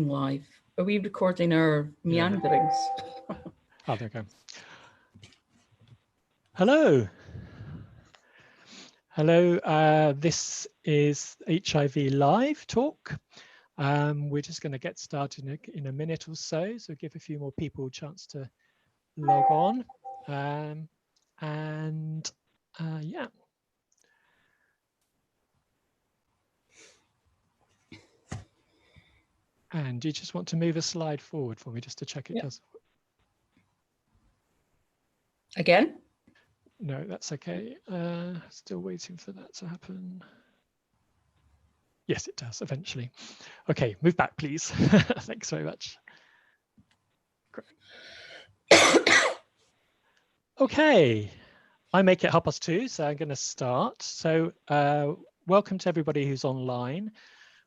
Live. Are we recording our meanderings? Yeah. Oh, there we go. Hello. Hello, this is HIV Live Talk. We're just going to get started in a minute or so give a few more people a chance to log on. Yeah. And you just want to move a slide forward for me just to check it does. Again? No, that's okay. Still waiting for that to happen. Yes, it does eventually. Okay, move back, please. Thanks very much. Great. Okay, I make it 2:30, so I'm going to start. So welcome to everybody who's online.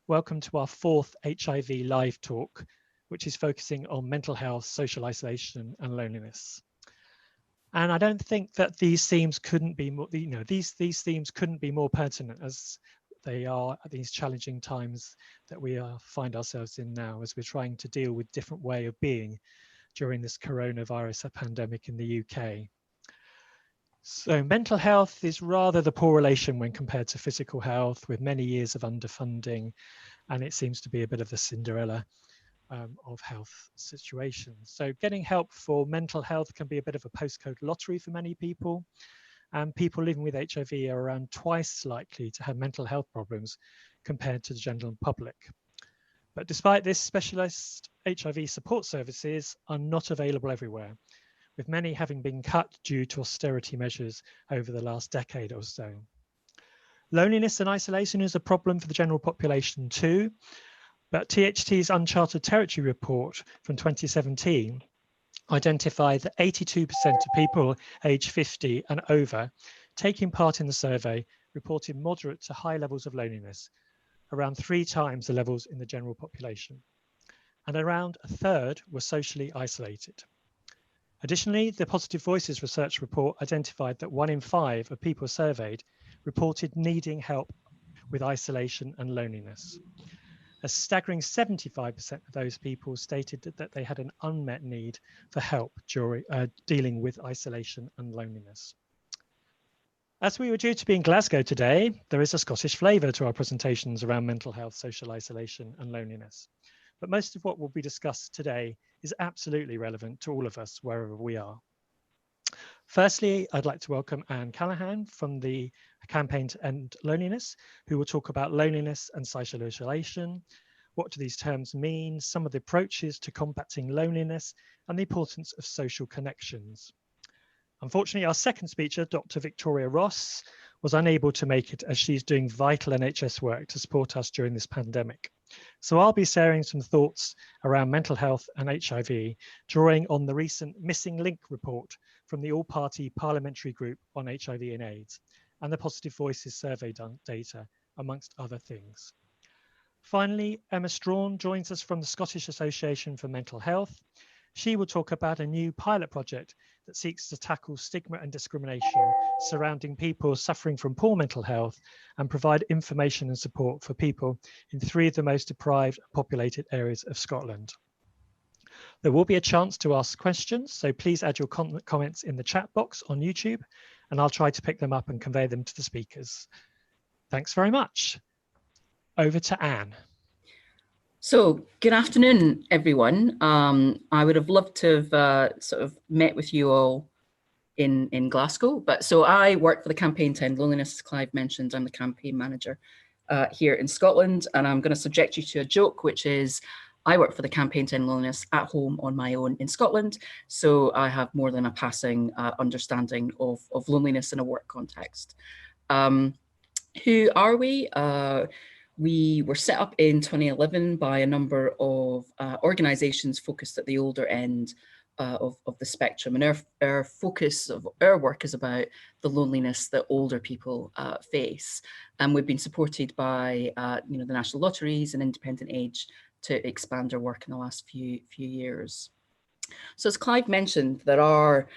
Welcome to our 4th HIV Live Talk, which is focusing on mental health, social isolation, and loneliness. And I don't think that these themes couldn't be more, these themes couldn't be more pertinent as they are at these challenging times that we find ourselves in now as we're trying to deal with different way of being during this coronavirus pandemic in the UK. So mental health is rather the poor relation when compared to physical health, with many years of underfunding, and it seems to be a bit of the Cinderella of health situations. So getting help for mental health can be a bit of a postcode lottery for many people, and people living with HIV are around twice likely to have mental health problems compared to the general public. But despite this, specialist HIV support services are not available everywhere, with many having been cut due to austerity measures over the last decade or so. Loneliness and isolation is a problem for the general population too, but THT's Uncharted Territory report from 2017 identified that 82% of people aged 50 and over taking part in the survey reported moderate to high levels of loneliness, around 3 times the levels in the general population, and around a third were socially isolated. Additionally, the Positive Voices research report identified that 1 in 5 of people surveyed reported needing help with isolation and loneliness. A staggering 75% of those people stated that they had an unmet need for help during dealing with isolation and loneliness. As we were due to be in Glasgow today, there is a Scottish flavour to our presentations around mental health, social isolation and loneliness. But most of what will be discussed today is absolutely relevant to all of us wherever we are. Firstly, I'd like to welcome Anne Callaghan from the Campaign to End Loneliness, who will talk about loneliness and social isolation. What do these terms mean? Some of the approaches to combating loneliness and the importance of social connections. Unfortunately, our second speaker, Dr. Victoria Ross, was unable to make it as she's doing vital NHS work to support us during this pandemic. So I'll be sharing some thoughts around mental health and HIV, drawing on the recent Missing Link report from the All-Party Parliamentary Group on HIV and AIDS, and the Positive Voices survey data, amongst other things. Finally, Emma Strawn joins us from the Scottish Association for Mental Health. She will talk about a new pilot project that seeks to tackle stigma and discrimination surrounding people suffering from poor mental health and provide information and support for people in 3 of the most deprived and populated areas of Scotland. There will be a chance to ask questions, so please add your comments in the chat box on YouTube, and I'll try to pick them up and convey them to the speakers. Thanks very much. Over to Anne. So, good afternoon, everyone. I would have loved to have sort of met with you all in Glasgow, but so I work for the Campaign to End Loneliness, as Clive mentioned. I'm the campaign manager here in Scotland, and I'm going to subject you to a joke, which is I work for the Campaign to End Loneliness at home on my own in Scotland, so I have more than a passing understanding of loneliness in a work context. Who are we? We were set up in 2011 by a number of organisations focused at the older end of the spectrum, and our focus of our work is about the loneliness that older people face, and we've been supported by the national lotteries and Independent Age to expand our work in the last few years. So as Clive mentioned, there are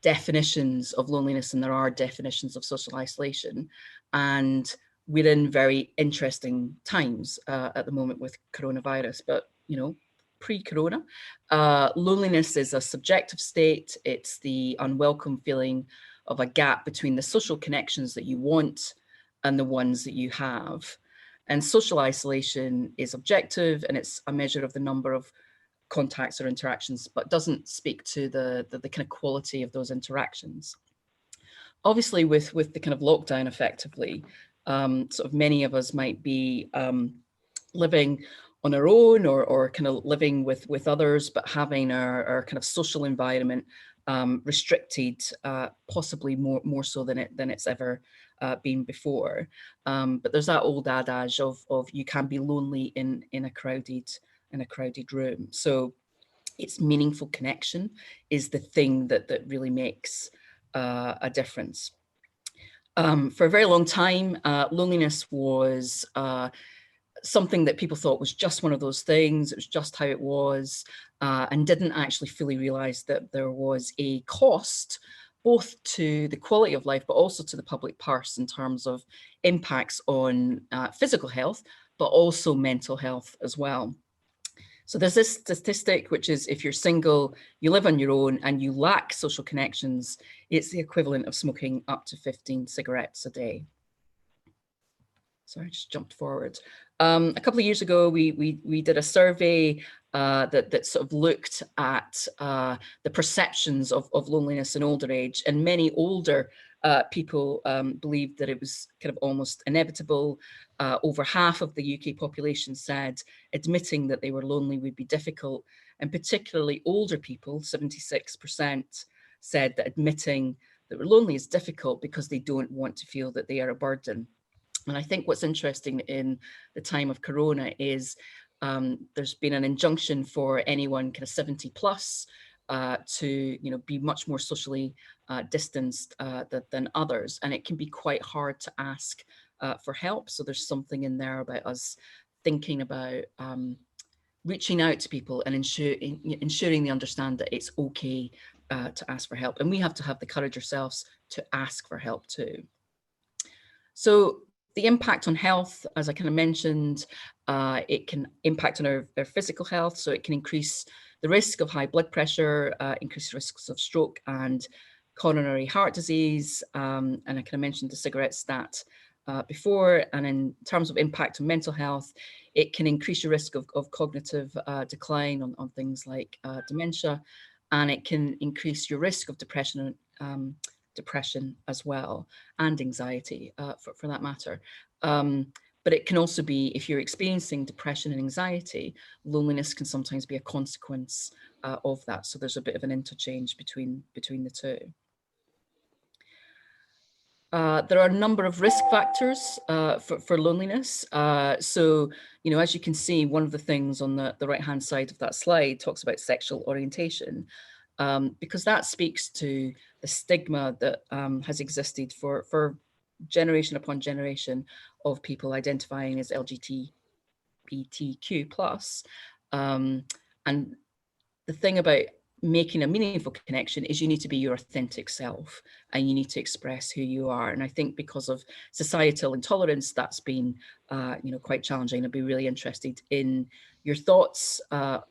definitions of loneliness and there are definitions of social isolation, and we're in very interesting times at the moment with coronavirus, but you know, pre-corona. Loneliness is a subjective state. It's the unwelcome feeling of a gap between the social connections that you want and the ones that you have. And social isolation is objective, and it's a measure of the number of contacts or interactions, but doesn't speak to the kind of quality of those interactions. Obviously, with the kind of lockdown, effectively, sort of many of us might be living on our own, or kind of living with others, but having our kind of social environment restricted, possibly more so than it's ever been before. But there's that old adage of you can be lonely in a crowded room. So it's meaningful connection is the thing that really makes a difference. For a very long time, loneliness was something that people thought was just one of those things. It was just how it was, and didn't actually fully realize that there was a cost both to the quality of life, but also to the public purse in terms of impacts on physical health, but also mental health as well. So there's this statistic, which is if you're single, you live on your own, and you lack social connections, it's the equivalent of smoking up to 15 cigarettes a day. Sorry, I just jumped forward. A couple of years ago, we did a survey that sort of looked at the perceptions of loneliness in older age, and many older people believed that it was kind of almost inevitable. Over half of the UK population said admitting that they were lonely would be difficult, and particularly older people, 76%, said that admitting that we're lonely is difficult because they don't want to feel that they are a burden. And I think what's interesting in the time of Corona is there's been an injunction for anyone kind of 70 plus to be much more socially distanced than others, and it can be quite hard to ask for help. So there's something in there about us thinking about reaching out to people and ensuring they understand that it's okay to ask for help, and we have to have the courage ourselves to ask for help too. So the impact on health, as I kind of mentioned, it can impact on our physical health. So it can increase the risk of high blood pressure, increase risks of stroke and coronary heart disease. And I kind of mentioned the cigarette stat before. And in terms of impact on mental health, it can increase your risk of cognitive decline on things like dementia, and it can increase your risk of depression as well, and anxiety for that matter. But it can also be, if you're experiencing depression and anxiety, loneliness can sometimes be a consequence of that. So there's a bit of an interchange between the two. There are a number of risk factors for loneliness. So, as you can see, one of the things on the right-hand side of that slide talks about sexual orientation, because that speaks to the stigma that has existed for generation upon generation of people identifying as LGBTQ+. And the thing about making a meaningful connection is you need to be your authentic self, and you need to express who you are. And I think because of societal intolerance, that's been quite challenging. I'd be really interested in your thoughts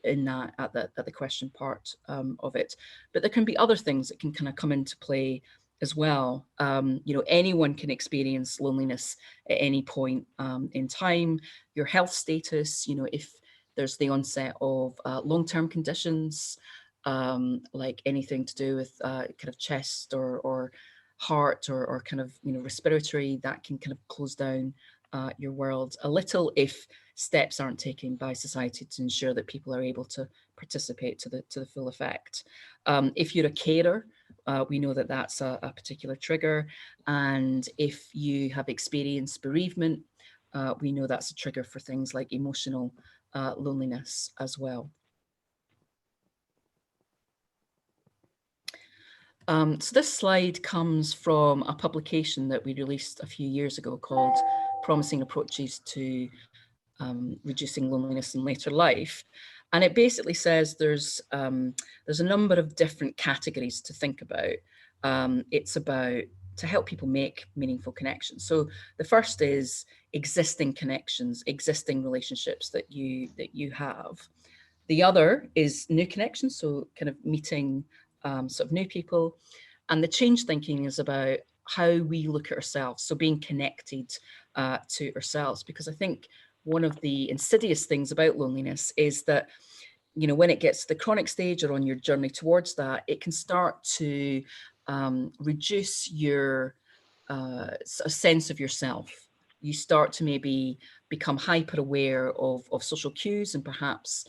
in that at the question part of it. But there can be other things that can kind of come into play as well. Anyone can experience loneliness at any point in time. Your health status, if there's the onset of long-term conditions, like anything to do with kind of chest or heart or kind of respiratory, that can kind of close down your world a little if steps aren't taken by society to ensure that people are able to participate to the full effect. If you're a carer, we know that that's a particular trigger, and if you have experienced bereavement, we know that's a trigger for things like emotional loneliness as well. So this slide comes from a publication that we released a few years ago called Promising Approaches to Reducing Loneliness in Later Life. And it basically says there's a number of different categories to think about. It's about to help people make meaningful connections. So the first is existing connections, existing relationships that you have. The other is new connections, so kind of meeting sort of new people. And the change thinking is about how we look at ourselves, so being connected to ourselves. Because I think one of the insidious things about loneliness is that, you know, when it gets to the chronic stage or on your journey towards that, it can start to reduce your sense of yourself. You start to maybe become hyper aware of social cues and perhaps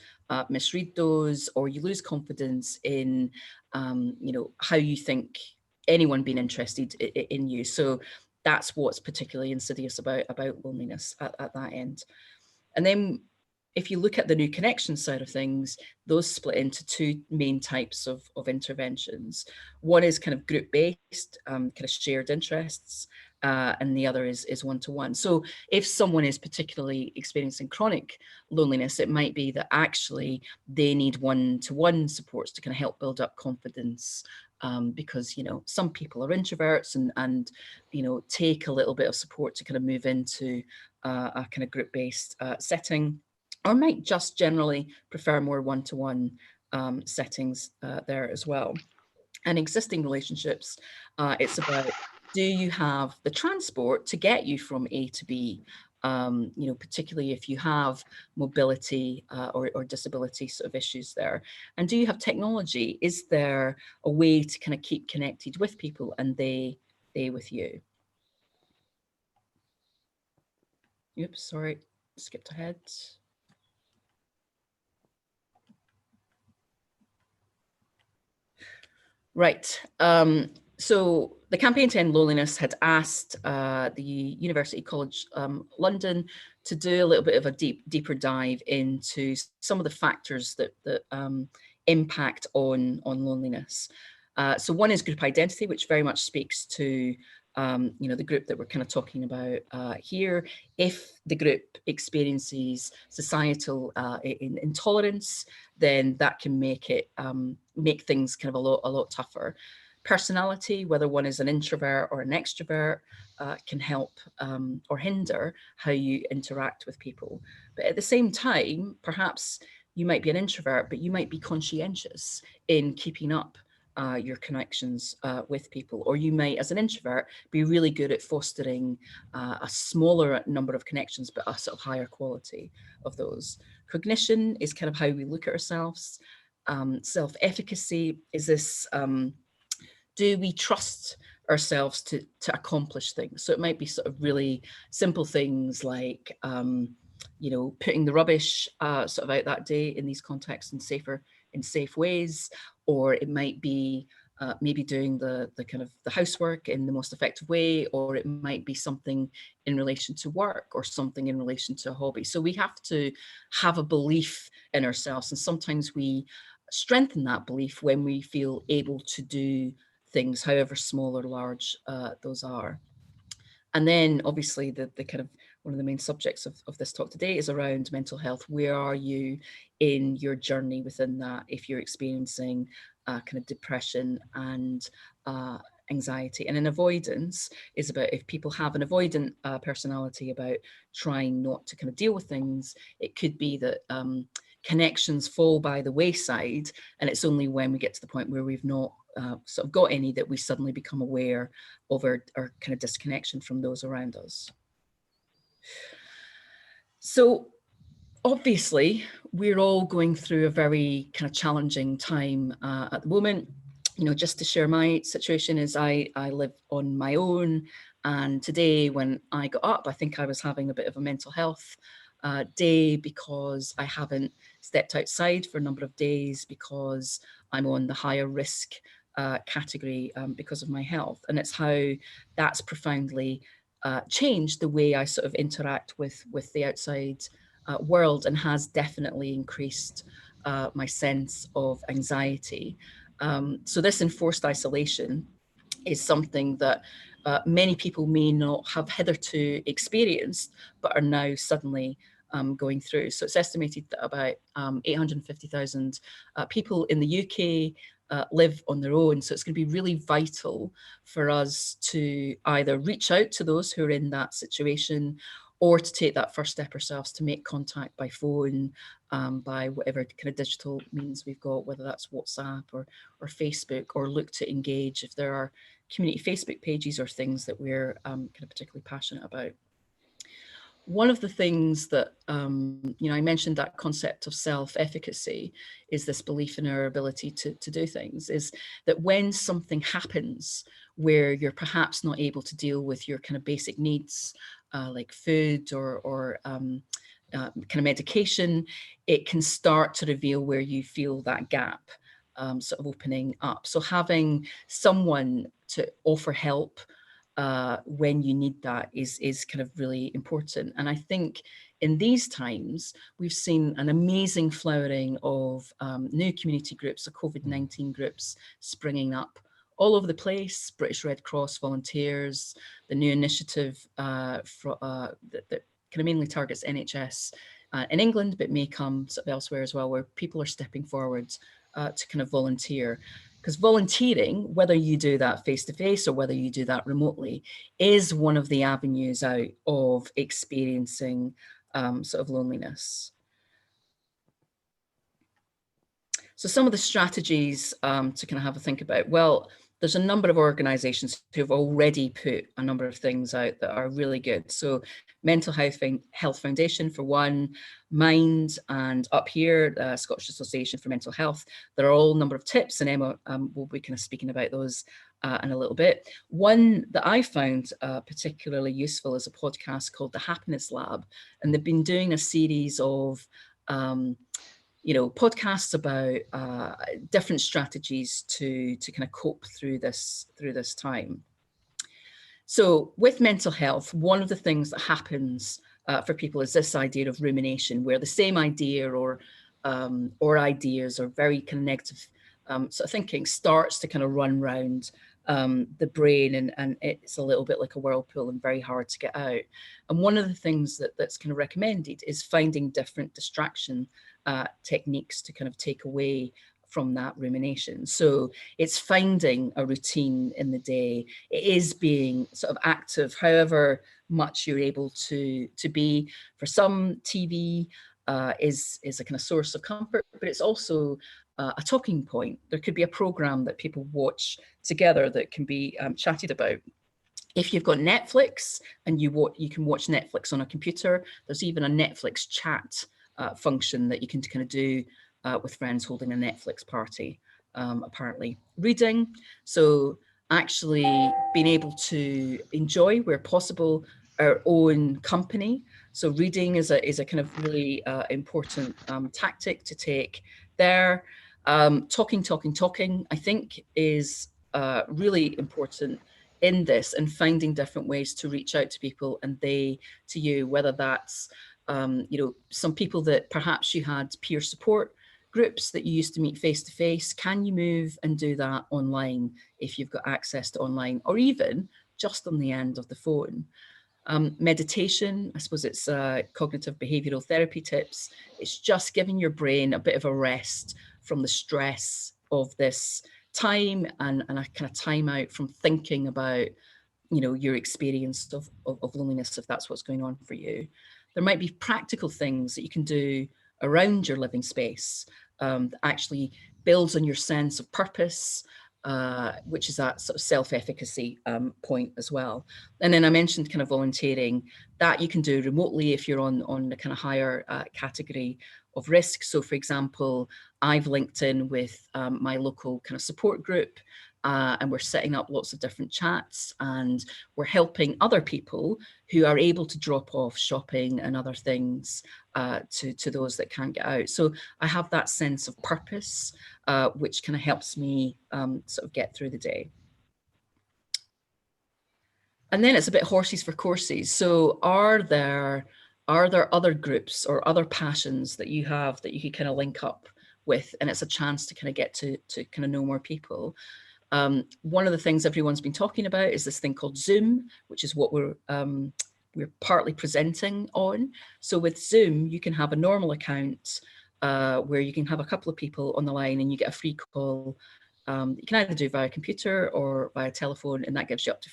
misread those, or you lose confidence in, you know, how you think anyone being interested in you. So that's what's particularly insidious about loneliness at that end. And then if you look at the new connection side of things, those split into two main types of interventions. One is kind of group-based, kind of shared interests, and the other is one-to-one. So if someone is particularly experiencing chronic loneliness, it might be that actually they need one-to-one supports to kind of help build up confidence, because, you know, some people are introverts and you know, take a little bit of support to kind of move into a kind of group-based setting, or might just generally prefer more one-to-one settings there as well. And existing relationships, it's about, do you have the transport to get you from A to B? You know, particularly if you have mobility or disability sort of issues there. And do you have technology? Is there a way to kind of keep connected with people and they with you? Oops, sorry, skipped ahead. Right. So the Campaign to End Loneliness had asked the University College London to do a little bit of a deeper dive into some of the factors that impact on loneliness. So one is group identity, which very much speaks to you know, the group that we're kind of talking about here. If the group experiences societal intolerance, then that can make it make things kind of a lot tougher. Personality, whether one is an introvert or an extrovert, can help or hinder how you interact with people. But at the same time, perhaps you might be an introvert, but you might be conscientious in keeping up your connections with people, or you might, as an introvert, be really good at fostering a smaller number of connections, but a sort of higher quality of those. Cognition is kind of how we look at ourselves. Self-efficacy is this, do we trust ourselves to accomplish things? So it might be sort of really simple things like, you know, putting the rubbish sort of out that day in these contexts in safe ways, or it might be maybe doing the kind of the housework in the most effective way, or it might be something in relation to work or something in relation to a hobby. So we have to have a belief in ourselves, and sometimes we strengthen that belief when we feel able to do things, however small or large those are. And then obviously the kind of one of the main subjects of this talk today is around mental health. Where are you in your journey within that, if you're experiencing kind of depression and anxiety? And an avoidance is about, if people have an avoidant personality about trying not to kind of deal with things, it could be that connections fall by the wayside, and it's only when we get to the point where we've not sort of got any that we suddenly become aware of our kind of disconnection from those around us. So obviously we're all going through a very kind of challenging time at the moment. You know, just to share my situation, is I live on my own, and today when I got up, I think I was having a bit of a mental health day, because I haven't stepped outside for a number of days because I'm on the higher risk category because of my health. And it's how that's profoundly changed the way I sort of interact with the outside world, and has definitely increased my sense of anxiety. So this enforced isolation is something that many people may not have hitherto experienced, but are now suddenly going through. So it's estimated that about 850,000 people in the UK live on their own. So it's going to be really vital for us to either reach out to those who are in that situation, or to take that first step ourselves to make contact by phone, by whatever kind of digital means we've got, whether that's WhatsApp or Facebook, or look to engage if there are community Facebook pages or things that we're kind of particularly passionate about. One of the things that, I mentioned that concept of self-efficacy is this belief in our ability to do things, is that when something happens where you're perhaps not able to deal with your kind of basic needs, like food or kind of medication, it can start to reveal where you feel that gap sort of opening up. So having someone to offer help when you need that is kind of really important. And I think in these times, we've seen an amazing flowering of new community groups, the COVID-19 groups springing up all over the place. British Red Cross volunteers, the new initiative that kind of mainly targets NHS in England, but may come sort of elsewhere as well, where people are stepping forward to kind of volunteer. Because volunteering, whether you do that face-to-face or whether you do that remotely, is one of the avenues out of experiencing sort of loneliness. So some of the strategies to kind of have a think about, well, there's a number of organizations who have already put a number of things out that are really good. So Mental Health Foundation for one, Mind, and up here, Scottish Association for Mental Health. There are all a number of tips, and Emma will be kind of speaking about those in a little bit. One that I found particularly useful is a podcast called The Happiness Lab, and they've been doing a series of podcasts about different strategies to kind of cope through this time. So with mental health, one of the things that happens for people is this idea of rumination, where the same idea or ideas or very kind of negative sort of thinking starts to kind of run round the brain, and it's a little bit like a whirlpool and very hard to get out. And one of the things that's kind of recommended is finding different distraction techniques to kind of take away from that rumination. So it's finding a routine in the day. It is being sort of active, however much you're able to be. For some, TV is a kind of source of comfort, but it's also a talking point. There could be a program that people watch together that can be chatted about. If you've got Netflix and you can watch Netflix on a computer, there's even a Netflix chat function that you can kind of do with friends holding a Netflix party, apparently. Reading, so actually being able to enjoy, where possible, our own company. So reading is a kind of really important tactic to take there. Talking, I think is really important in this, and finding different ways to reach out to people and they to you, whether that's some people that perhaps you had peer support groups that you used to meet face to face. Can you move and do that online if you've got access to online, or even just on the end of the phone? Meditation, I suppose it's cognitive behavioral therapy tips. It's just giving your brain a bit of a rest from the stress of this time, and a kind of time out from thinking about your experience of loneliness, if that's what's going on for you. There might be practical things that you can do around your living space that actually builds on your sense of purpose, which is that sort of self-efficacy point as well. And then I mentioned kind of volunteering, that you can do remotely if you're on the kind of higher category of risk. So for example, I've linked in with my local kind of support group, and we're setting up lots of different chats, and we're helping other people who are able to drop off shopping and other things to those that can't get out. So I have that sense of purpose, which kind of helps me sort of get through the day. And then it's a bit horses for courses. So are there other groups or other passions that you have that you could kind of link up with, and it's a chance to kind of get to kind of know more people? One of the things everyone's been talking about is this thing called Zoom, which is what we're partly presenting on. So with Zoom, you can have a normal account where you can have a couple of people on the line and you get a free call. You can either do via computer or via telephone, and that gives you up to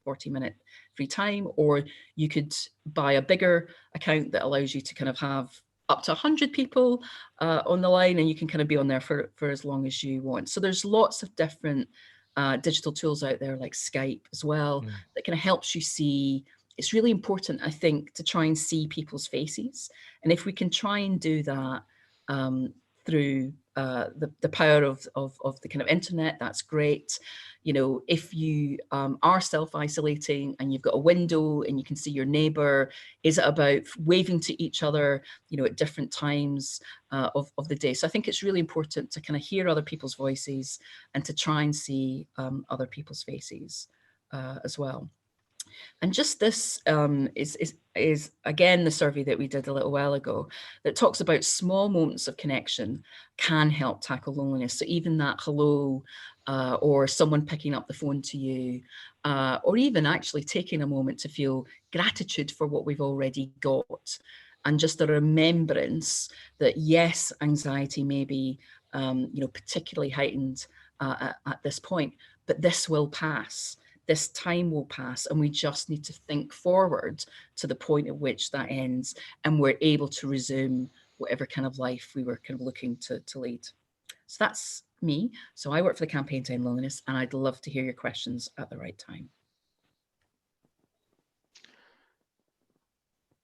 40-minute free time, or you could buy a bigger account that allows you to kind of have up to 100 people on the line, and you can kind of be on there for as long as you want. So there's lots of different digital tools out there, like Skype as well, that kind of helps you see. It's really important, I think, to try and see people's faces. And if we can try and do that through the power of the kind of internet, that's great. You know, if you are self-isolating and you've got a window and you can see your neighbor, is it about waving to each other, you know, at different times of the day? So I think it's really important to kind of hear other people's voices and to try and see other people's faces as well. And just this is again the survey that we did a little while ago that talks about small moments of connection can help tackle loneliness. So even that hello, or someone picking up the phone to you, or even actually taking a moment to feel gratitude for what we've already got, and just a remembrance that yes, anxiety may be you know, particularly heightened at this point, but this will pass. This time will pass, and we just need to think forward to the point at which that ends and we're able to resume whatever kind of life we were kind of looking to lead. So that's me. So I work for the Campaign to End Loneliness, and I'd love to hear your questions at the right time.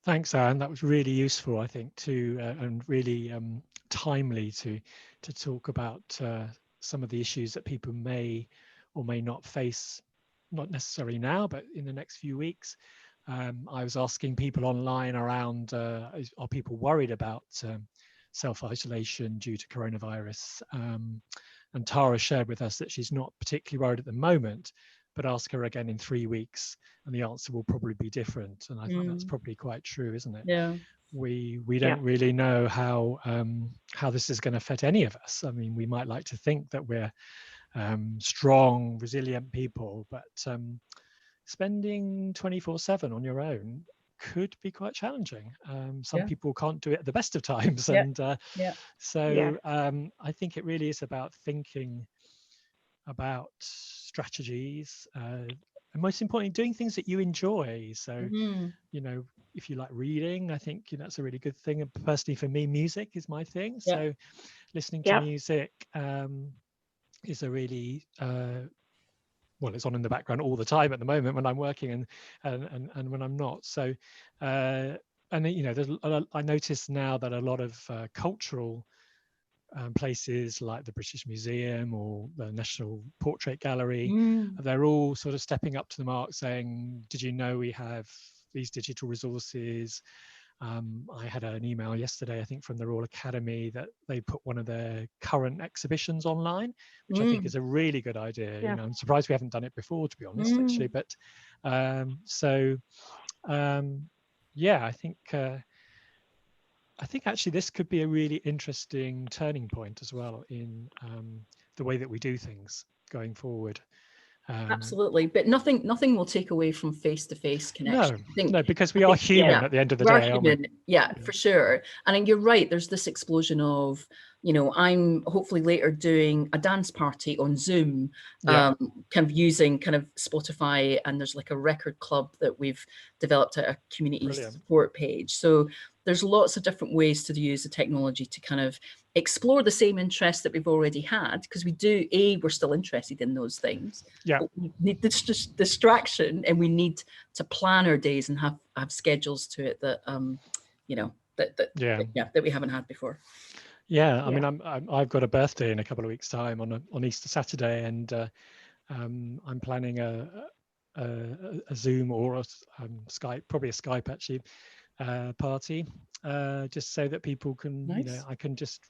Thanks, Anne. That was really useful, I think, and really timely to talk about some of the issues that people may or may not face, not necessarily now, but in the next few weeks. I was asking people online around, are people worried about self-isolation due to coronavirus? And Tara shared with us that she's not particularly worried at the moment, but ask her again in 3 weeks and the answer will probably be different. And I think that's probably quite true, isn't it? Yeah. We don't really know how this is going to affect any of us. I mean, we might like to think that we're strong, resilient people, but spending 24/7 on your own could be quite challenging. Some people can't do it at the best of times. And so I think it really is about thinking about strategies, and most importantly, doing things that you enjoy. So, you know, if you like reading, I think, you know, that's a really good thing. And personally, for me, music is my thing. So listening to music is a really well, it's on in the background all the time at the moment when I'm working and when I'm not. So and you know, I notice now that a lot of cultural places like the British Museum or the National Portrait Gallery, they're all sort of stepping up to the mark, saying, did you know we have these digital resources? I had an email yesterday, I think, from the Royal Academy that they put one of their current exhibitions online, which I think is a really good idea. You know, I'm surprised we haven't done it before, to be honest, actually. But yeah, I think actually this could be a really interesting turning point as well in the way that we do things going forward. Absolutely, but nothing will take away from face-to-face connection. No, because we are human at the end of the day, aren't we? Yeah, for sure. And you're right, there's this explosion of, you know, I'm hopefully later doing a dance party on Zoom, kind of using kind of Spotify, and there's like a record club that we've developed a community support page. So there's lots of different ways to use the technology to kind of explore the same interests that we've already had, because we're still interested in those things. But we need this distraction, and we need to plan our days and have schedules to it that you know, that we haven't had before. I mean, I've got a birthday in a couple of weeks' time on Easter Saturday, and I'm planning a Zoom or a Skype, probably a Skype actually, party, just so that people can, you know, I can just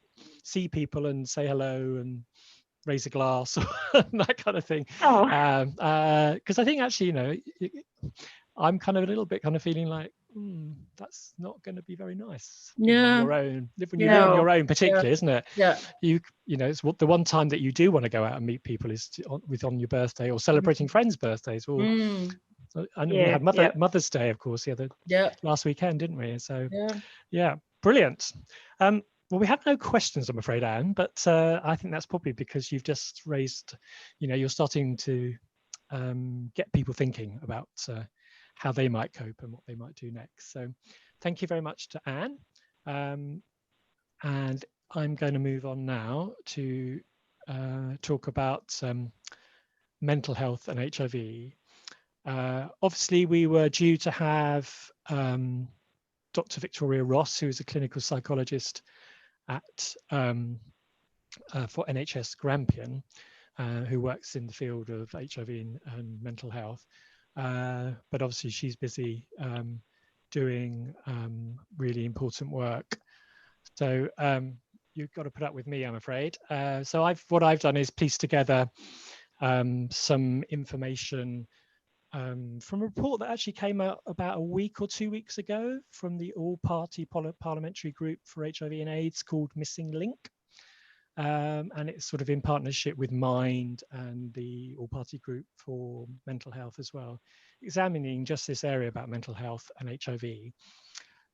see people and say hello and raise a glass and that kind of thing. Because I think actually, you know, I'm kind of a little bit kind of feeling like that's not going to be on your own. When you live on your own, particularly, isn't it? You know, it's the one time that you do want to go out and meet people is on your birthday or celebrating friends' birthdays. Or and we had Mother's Day, of course, last weekend, didn't we? So brilliant. Well, we have no questions, I'm afraid, Anne, but I think that's probably because you've just raised, you know, you're starting to get people thinking about how they might cope and what they might do next. So thank you very much to Anne. And I'm going to move on now to talk about mental health and HIV. Obviously, we were due to have Dr. Victoria Ross, who is a clinical psychologist at for NHS Grampian, who works in the field of HIV and mental health. But obviously she's busy doing really important work. So you've got to put up with me, I'm afraid. So what I've done is pieced together some information from a report that actually came out about a week or 2 weeks ago from the all-party parliamentary group for HIV and AIDS called Missing Link. And it's sort of in partnership with Mind and the all-party group for mental health as well, examining just this area about mental health and HIV.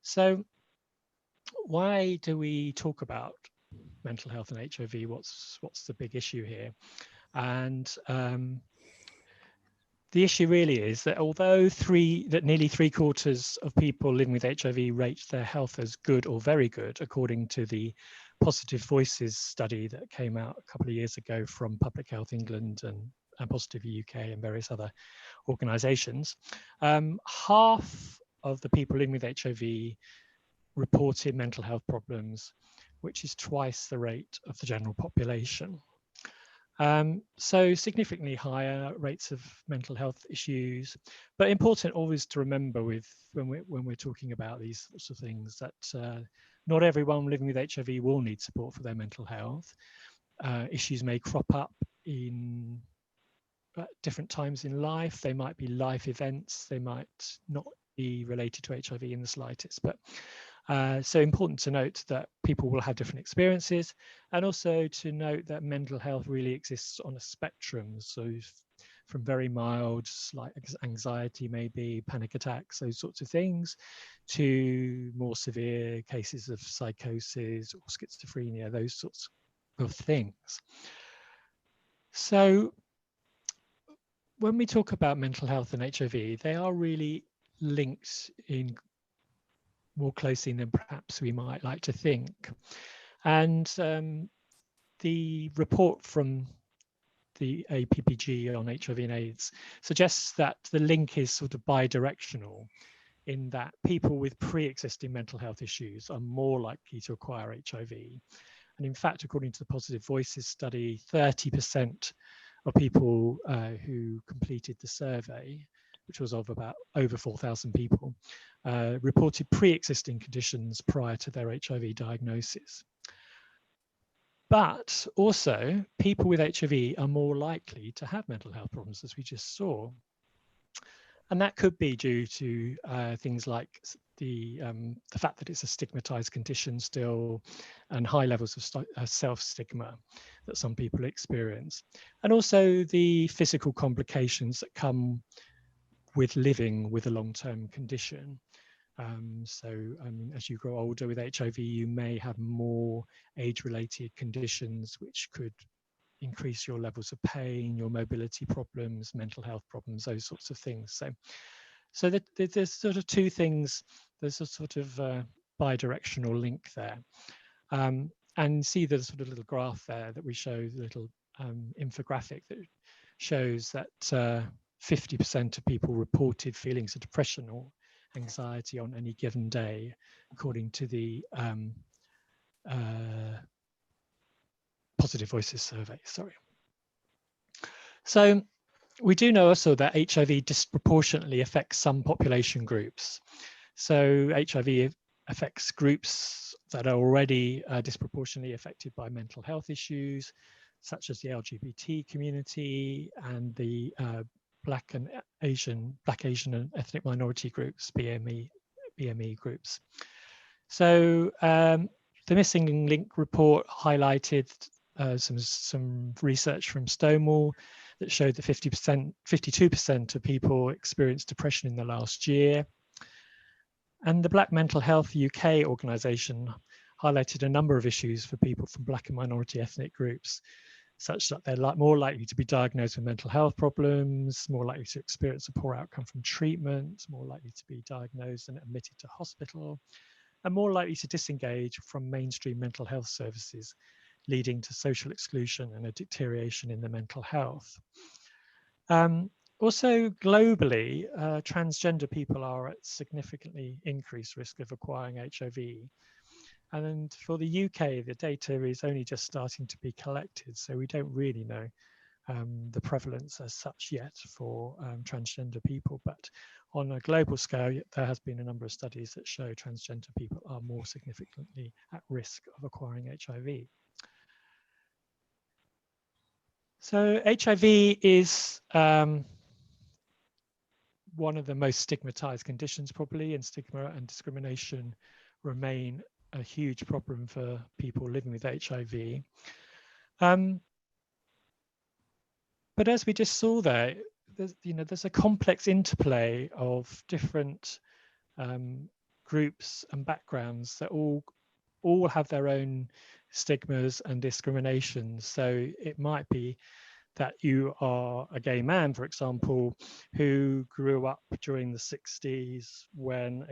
So why do we talk about mental health and HIV? What's the big issue here? And the issue really is that although nearly 3/4 of people living with HIV rate their health as good or very good, according to the Positive Voices study that came out a couple of years ago from Public Health England and Positive UK and various other organisations, half of the people living with HIV reported mental health problems, which is twice the rate of the general population. So significantly higher rates of mental health issues, but important always to remember when we're talking about these sorts of things that not everyone living with HIV will need support for their mental health. Issues may crop up in different times in life. They might be life events. They might not be related to HIV in the slightest, but so important to note that people will have different experiences, and also to note that mental health really exists on a spectrum. So from very mild, like anxiety, maybe panic attacks, those sorts of things, to more severe cases of psychosis or schizophrenia, those sorts of things. So when we talk about mental health and HIV, they are really linked in more closely than perhaps we might like to think. And the report from the APPG on HIV and AIDS suggests that the link is sort of bi-directional, in that people with pre-existing mental health issues are more likely to acquire HIV. And in fact, according to the Positive Voices study, 30% of people who completed the survey, which was of about over 4,000 people, reported pre-existing conditions prior to their HIV diagnosis. But also, people with HIV are more likely to have mental health problems, as we just saw. And that could be due to things like the fact that it's a stigmatized condition still, and high levels of self-stigma that some people experience. And also the physical complications that come with living with a long-term condition. So as you grow older with HIV, you may have more age-related conditions which could increase your levels of pain, your mobility problems, mental health problems, those sorts of things. So there's sort of two things. There's a sort of bi-directional link there. And see the sort of little graph there that we show, the little infographic that shows that 50% of people reported feelings of depression or anxiety on any given day, according to the Positive Voices survey, sorry. So we do know also that HIV disproportionately affects some population groups. So HIV affects groups that are already disproportionately affected by mental health issues, such as the LGBT community and the Black Asian and ethnic minority groups, BME groups. So the Missing Link report highlighted some research from Stonewall that showed that 52% of people experienced depression in the last year. And the Black Mental Health UK organisation highlighted a number of issues for people from Black and minority ethnic groups, such that they're more likely to be diagnosed with mental health problems, more likely to experience a poor outcome from treatment, more likely to be diagnosed and admitted to hospital, are more likely to disengage from mainstream mental health services, leading to social exclusion and a deterioration in their mental health. Also, globally, transgender people are at significantly increased risk of acquiring HIV. And for the UK, the data is only just starting to be collected, so we don't really know the prevalence as such yet for transgender people. But on a global scale, there has been a number of studies that show transgender people are more significantly at risk of acquiring HIV. So HIV is one of the most stigmatized conditions probably, and stigma and discrimination remain a huge problem for people living with HIV. But as we just saw there, there's a complex interplay of different groups and backgrounds that all have their own stigmas and discriminations. So it might be that you are a gay man, for example, who grew up during the 60s when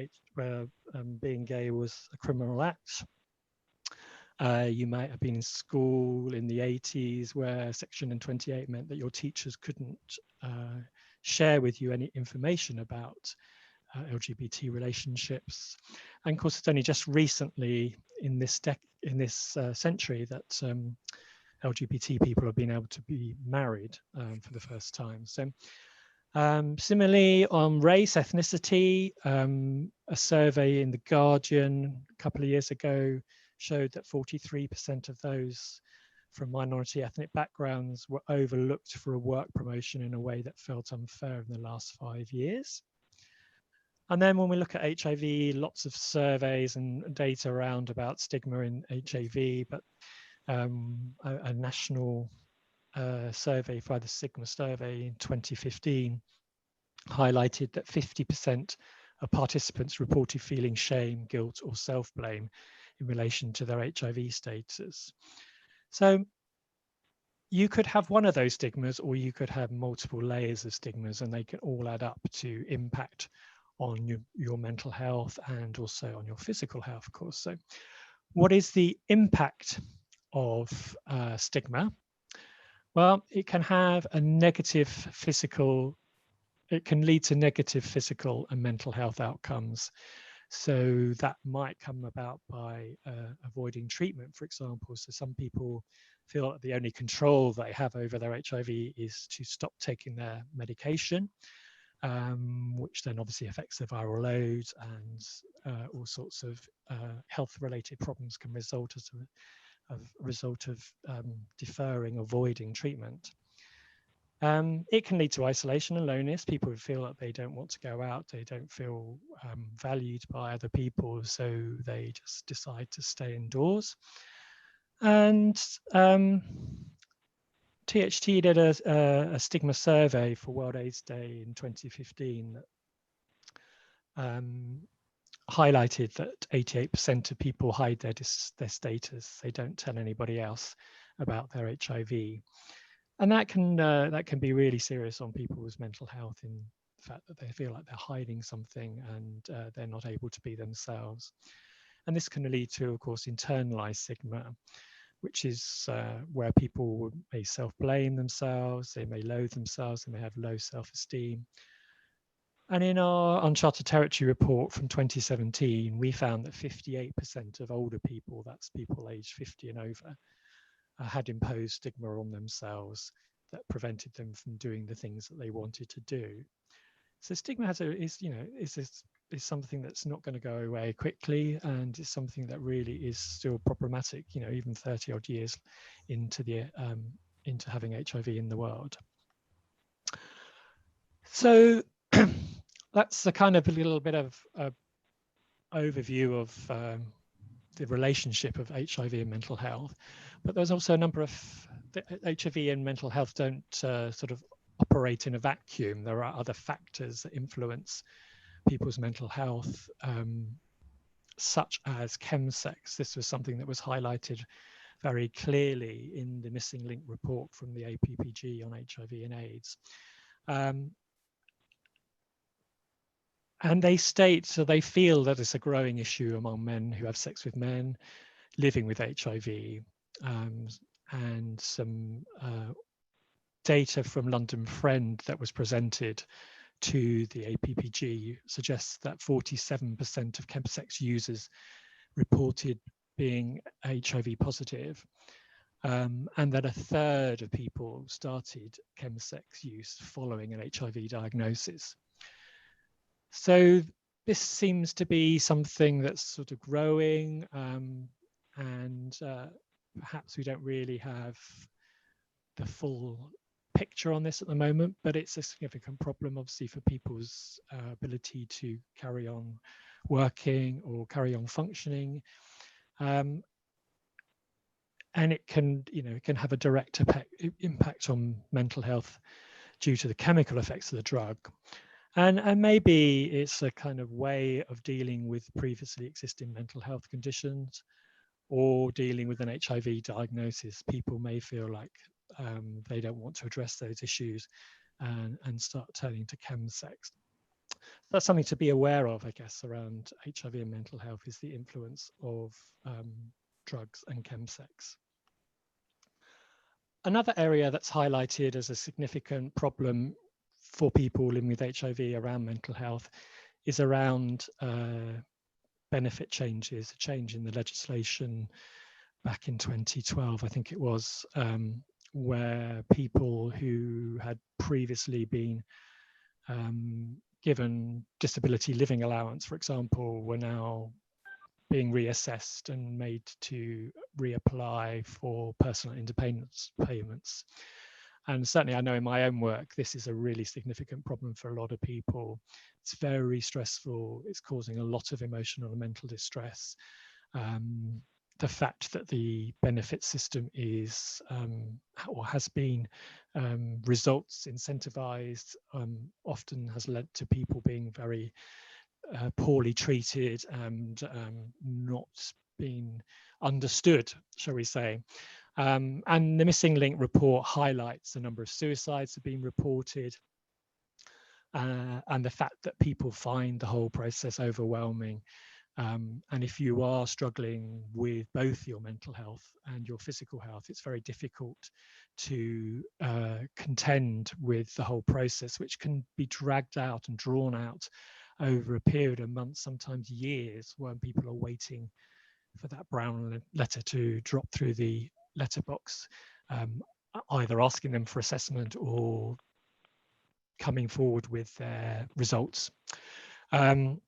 being gay was a criminal act. You might have been in school in the 80s where Section 28 meant that your teachers couldn't share with you any information about LGBT relationships. And of course, it's only just recently in this century that LGBT people have been able to be married for the first time. So similarly on race, ethnicity, a survey in The Guardian a couple of years ago showed that 43% of those from minority ethnic backgrounds were overlooked for a work promotion in a way that felt unfair in the last 5 years. And then when we look at HIV, lots of surveys and data around about stigma in HIV, but a national survey by the Stigma Survey in 2015 highlighted that 50% of participants reported feeling shame, guilt, or self-blame in relation to their HIV status. So you could have one of those stigmas, or you could have multiple layers of stigmas, and they can all add up to impact on your mental health and also on your physical health, of course. So what is the impact of stigma? Well, it can have a negative physical, it can lead to negative physical and mental health outcomes. So that might come about by avoiding treatment, for example. So some people feel that the only control they have over their HIV is to stop taking their medication, which then obviously affects their viral loads, and all sorts of health-related problems can result as a result of deferring, avoiding treatment. It can lead to isolation and loneliness. People feel that they don't want to go out, they don't feel valued by other people, so they just decide to stay indoors. And THT did a stigma survey for World AIDS Day in 2015 that highlighted that 88% of people hide their status. They don't tell anybody else about their HIV. And that can be really serious on people's mental health, in the fact that they feel like they're hiding something and they're not able to be themselves. And this can lead to, of course, internalized stigma, which is where people may self-blame themselves, they may loathe themselves, they may have low self-esteem. And in our Uncharted Territory report from 2017, we found that 58% of older people, that's people aged 50 and over, had imposed stigma on themselves that prevented them from doing the things that they wanted to do. So stigma is something that's not going to go away quickly, and it's something that really is still problematic, even 30 odd years into having HIV in the world. So that's a kind of a little bit of overview of the relationship of HIV and mental health. But there's also a number of HIV and mental health don't sort of operate in a vacuum. There are other factors that influence people's mental health, such as chemsex. This was something that was highlighted very clearly in the missing link report from the APPG on HIV and AIDS. And they state, so they feel that it's a growing issue among men who have sex with men living with HIV. And some data from London Friend that was presented to the APPG suggests that 47% of Chemsex users reported being HIV positive, and that a third of people started Chemsex use following an HIV diagnosis. So this seems to be something that's sort of growing, and perhaps we don't really have the full picture on this at the moment, but it's a significant problem, obviously, for people's ability to carry on working or carry on functioning. And it can, it can have a direct impact on mental health due to the chemical effects of the drug. And maybe it's a kind of way of dealing with previously existing mental health conditions or dealing with an HIV diagnosis. People may feel like they don't want to address those issues and start turning to Chemsex. That's something to be aware of, I guess, around HIV and mental health, is the influence of drugs and Chemsex. Another area that's highlighted as a significant problem for people living with HIV around mental health is around benefit changes, a change in the legislation back in 2012, I think it was, where people who had previously been given disability living allowance, for example, were now being reassessed and made to reapply for personal independence payments. And certainly I know in my own work, this is a really significant problem for a lot of people. It's very stressful. It's causing a lot of emotional and mental distress. The fact that the benefit system is or has been results incentivized often has led to people being very poorly treated and not being understood, shall we say. And the Missing Link report highlights the number of suicides have been reported, and the fact that people find the whole process overwhelming. And if you are struggling with both your mental health and your physical health, it's very difficult to contend with the whole process, which can be dragged out and drawn out over a period of months, sometimes years, when people are waiting for that brown letter to drop through the letterbox, either asking them for assessment or coming forward with their results. And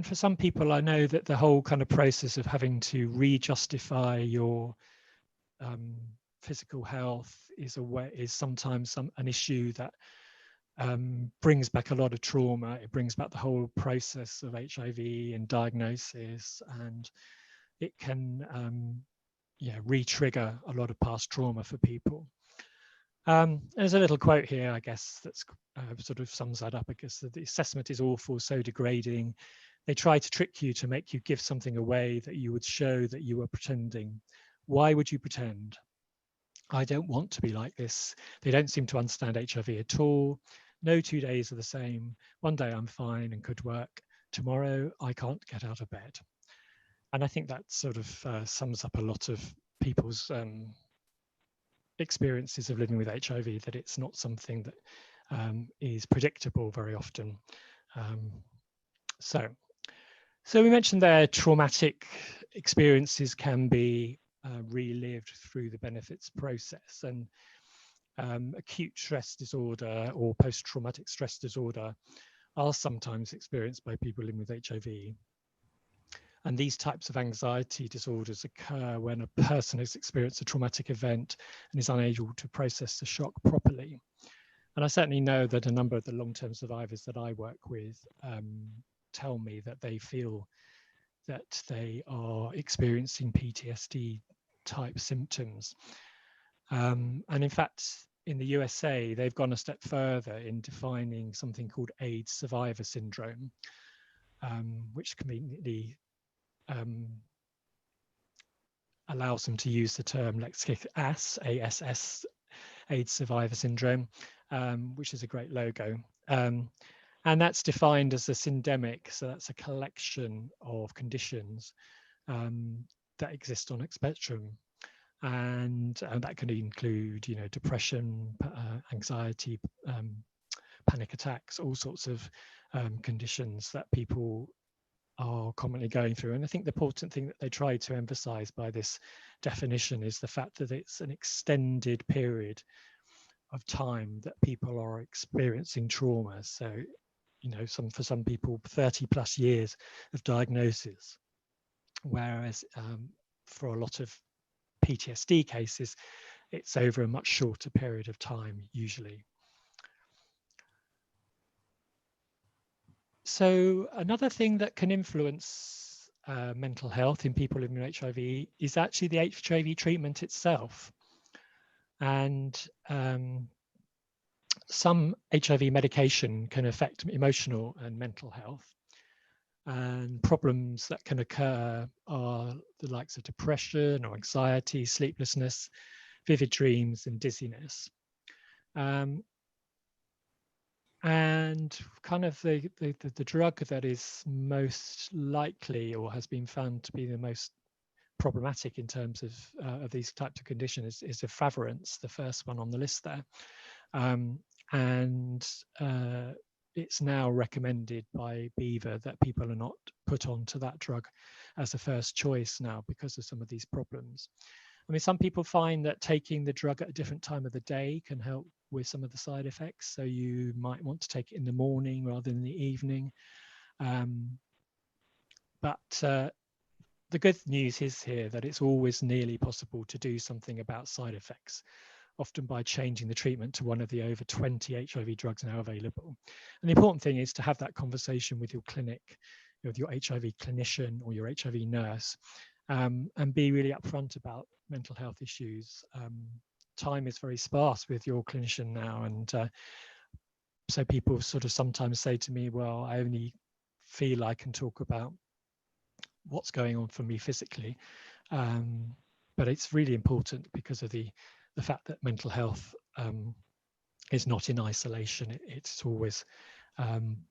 for some people, I know that the whole kind of process of having to re-justify your physical health is sometimes an issue that brings back a lot of trauma. It brings back the whole process of HIV and diagnosis, and it can re-trigger a lot of past trauma for people. There's a little quote here, I guess, that's sort of sums that up. I guess that the assessment is awful, so degrading. They try to trick you to make you give something away that you would show that you were pretending. Why would you pretend? I don't want to be like this. They don't seem to understand HIV at all. No 2 days are the same. One day I'm fine and could work. Tomorrow I can't get out of bed. And I think that sort of sums up a lot of people's experiences of living with HIV, that it's not something that is predictable very often. So we mentioned there traumatic experiences can be relived through the benefits process, and acute stress disorder or post-traumatic stress disorder are sometimes experienced by people living with HIV. And these types of anxiety disorders occur when a person has experienced a traumatic event and is unable to process the shock properly. And I certainly know that a number of the long-term survivors that I work with tell me that they feel that they are experiencing PTSD type symptoms. And in fact, in the USA, they've gone a step further in defining something called AIDS survivor syndrome, which conveniently allows them to use the term lexic ASS, AIDS survivor syndrome, which is a great logo. And that's defined as a syndemic, so that's a collection of conditions that exist on a spectrum. And that can include, depression, anxiety, panic attacks, all sorts of conditions that people are commonly going through. And I think the important thing that they try to emphasize by this definition is the fact that it's an extended period of time that people are experiencing trauma. So, for some people, 30 plus years of diagnosis, whereas for a lot of PTSD cases, it's over a much shorter period of time usually. So another thing that can influence mental health in people living with HIV is actually the HIV treatment itself. And some HIV medication can affect emotional and mental health. And problems that can occur are the likes of depression or anxiety, sleeplessness, vivid dreams, and dizziness. And kind of the drug that is most likely or has been found to be the most problematic in terms of these types of conditions is efavirenz, the first one on the list there. It's now recommended by BEVA that people are not put onto that drug as a first choice now because of some of these problems. I mean, some people find that taking the drug at a different time of the day can help with some of the side effects. So you might want to take it in the morning rather than in the evening. But the good news is here that it's always nearly possible to do something about side effects, often by changing the treatment to one of the over 20 HIV drugs now available. And the important thing is to have that conversation with your clinic, with your HIV clinician or your HIV nurse, and be really upfront about mental health issues. Time is very sparse with your clinician now, and so people sort of sometimes say to me, well, I only feel I can talk about what's going on for me physically, but it's really important because of the fact that mental health is not in isolation. It's always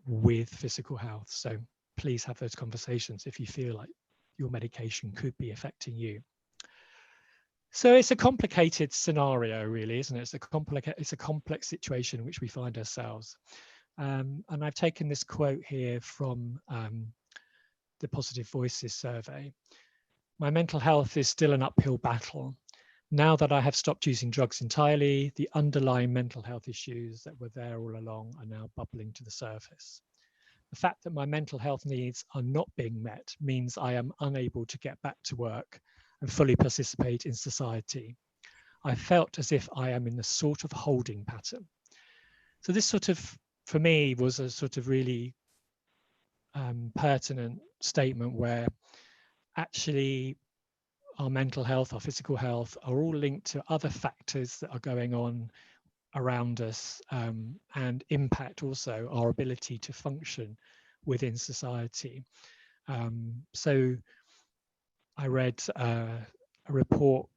with physical health. So please have those conversations if you feel like your medication could be affecting you. So it's a complicated scenario, really, isn't it? It's a complex situation in which we find ourselves. And I've taken this quote here from the Positive Voices survey. My mental health is still an uphill battle. Now that I have stopped using drugs entirely, the underlying mental health issues that were there all along are now bubbling to the surface. The fact that my mental health needs are not being met means I am unable to get back to work and fully participate in society. I felt as if I am in a sort of holding pattern. So this sort of, for me, was a sort of really pertinent statement where actually our mental health, our physical health are all linked to other factors that are going on around us and impact also our ability to function within society. So I read a report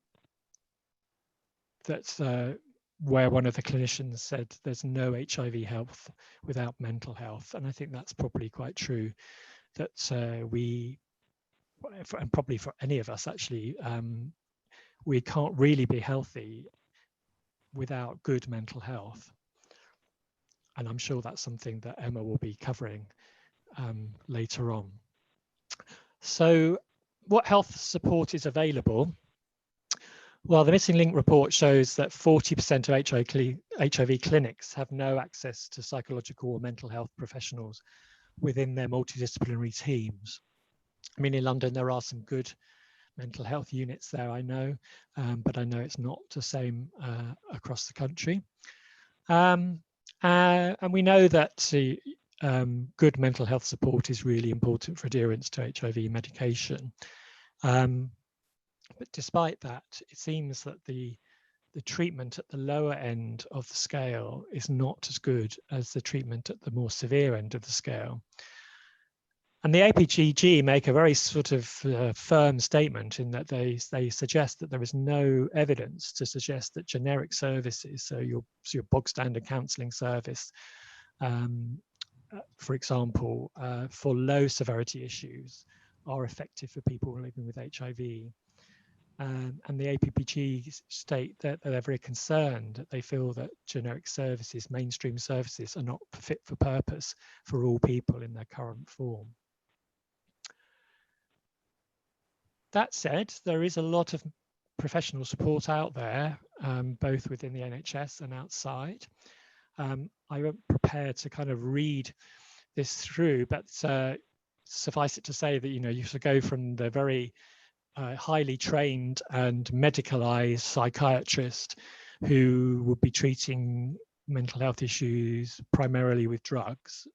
that's where one of the clinicians said there's no HIV health without mental health. And I think that's probably quite true, that and probably for any of us actually, we can't really be healthy without good mental health. And I'm sure that's something that Emma will be covering later on. So what health support is available? Well, the Missing Link report shows that 40% of HIV clinics have no access to psychological or mental health professionals within their multidisciplinary teams. I mean, in London, there are some good mental health units there, I know, but I know it's not the same across the country. And we know that good mental health support is really important for adherence to HIV medication. But despite that, it seems that the treatment at the lower end of the scale is not as good as the treatment at the more severe end of the scale. And the APPG make a very sort of firm statement in that they suggest that there is no evidence to suggest that generic services, so your bog standard counselling service, for example, for low severity issues are effective for people living with HIV. And the APPG state that they're very concerned, that they feel that generic services, mainstream services, are not fit for purpose for all people in their current form. That said, there is a lot of professional support out there, both within the NHS and outside. I won't prepare to kind of read this through, but suffice it to say that, you know, you should go from the very highly trained and medicalized psychiatrist who would be treating mental health issues primarily with drugs,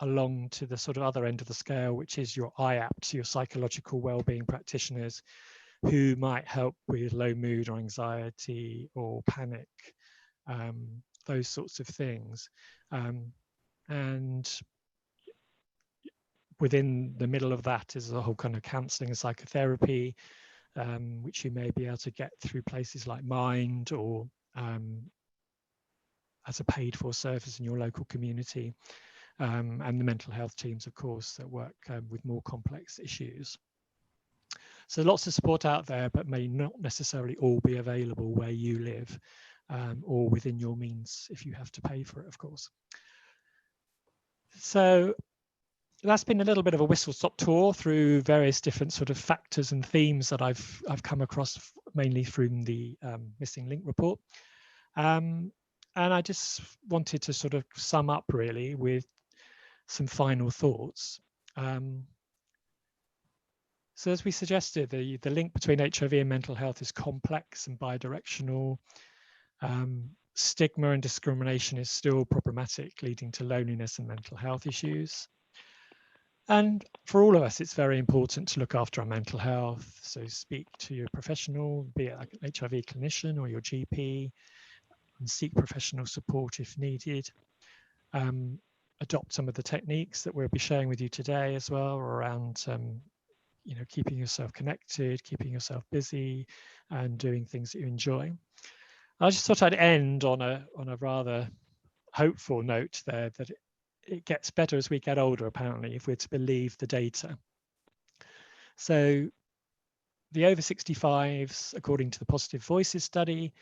along to the sort of other end of the scale, which is your IAPTs, your psychological wellbeing practitioners, who might help with low mood or anxiety or panic, those sorts of things. And within the middle of that is a whole kind of counselling and psychotherapy, which you may be able to get through places like Mind, or as a paid for service in your local community, and the mental health teams, of course, that work with more complex issues. So lots of support out there, but may not necessarily all be available where you live, or within your means if you have to pay for it, of course. So that's been a little bit of a whistle-stop tour through various different sort of factors and themes that I've come across, mainly through the Missing Link report. And I just wanted to sort of sum up really with some final thoughts. So as we suggested, the link between HIV and mental health is complex and bidirectional. Stigma and discrimination is still problematic, leading to loneliness and mental health issues. And for all of us, it's very important to look after our mental health. So speak to your professional, be it like an HIV clinician or your GP, and seek professional support if needed. Adopt some of the techniques that we'll be sharing with you today as well around you know, keeping yourself connected, keeping yourself busy, and doing things that you enjoy. I just thought I'd end on a rather hopeful note there, that it gets better as we get older, apparently, if we're to believe the data. So the over 65s, according to the Positive Voices study,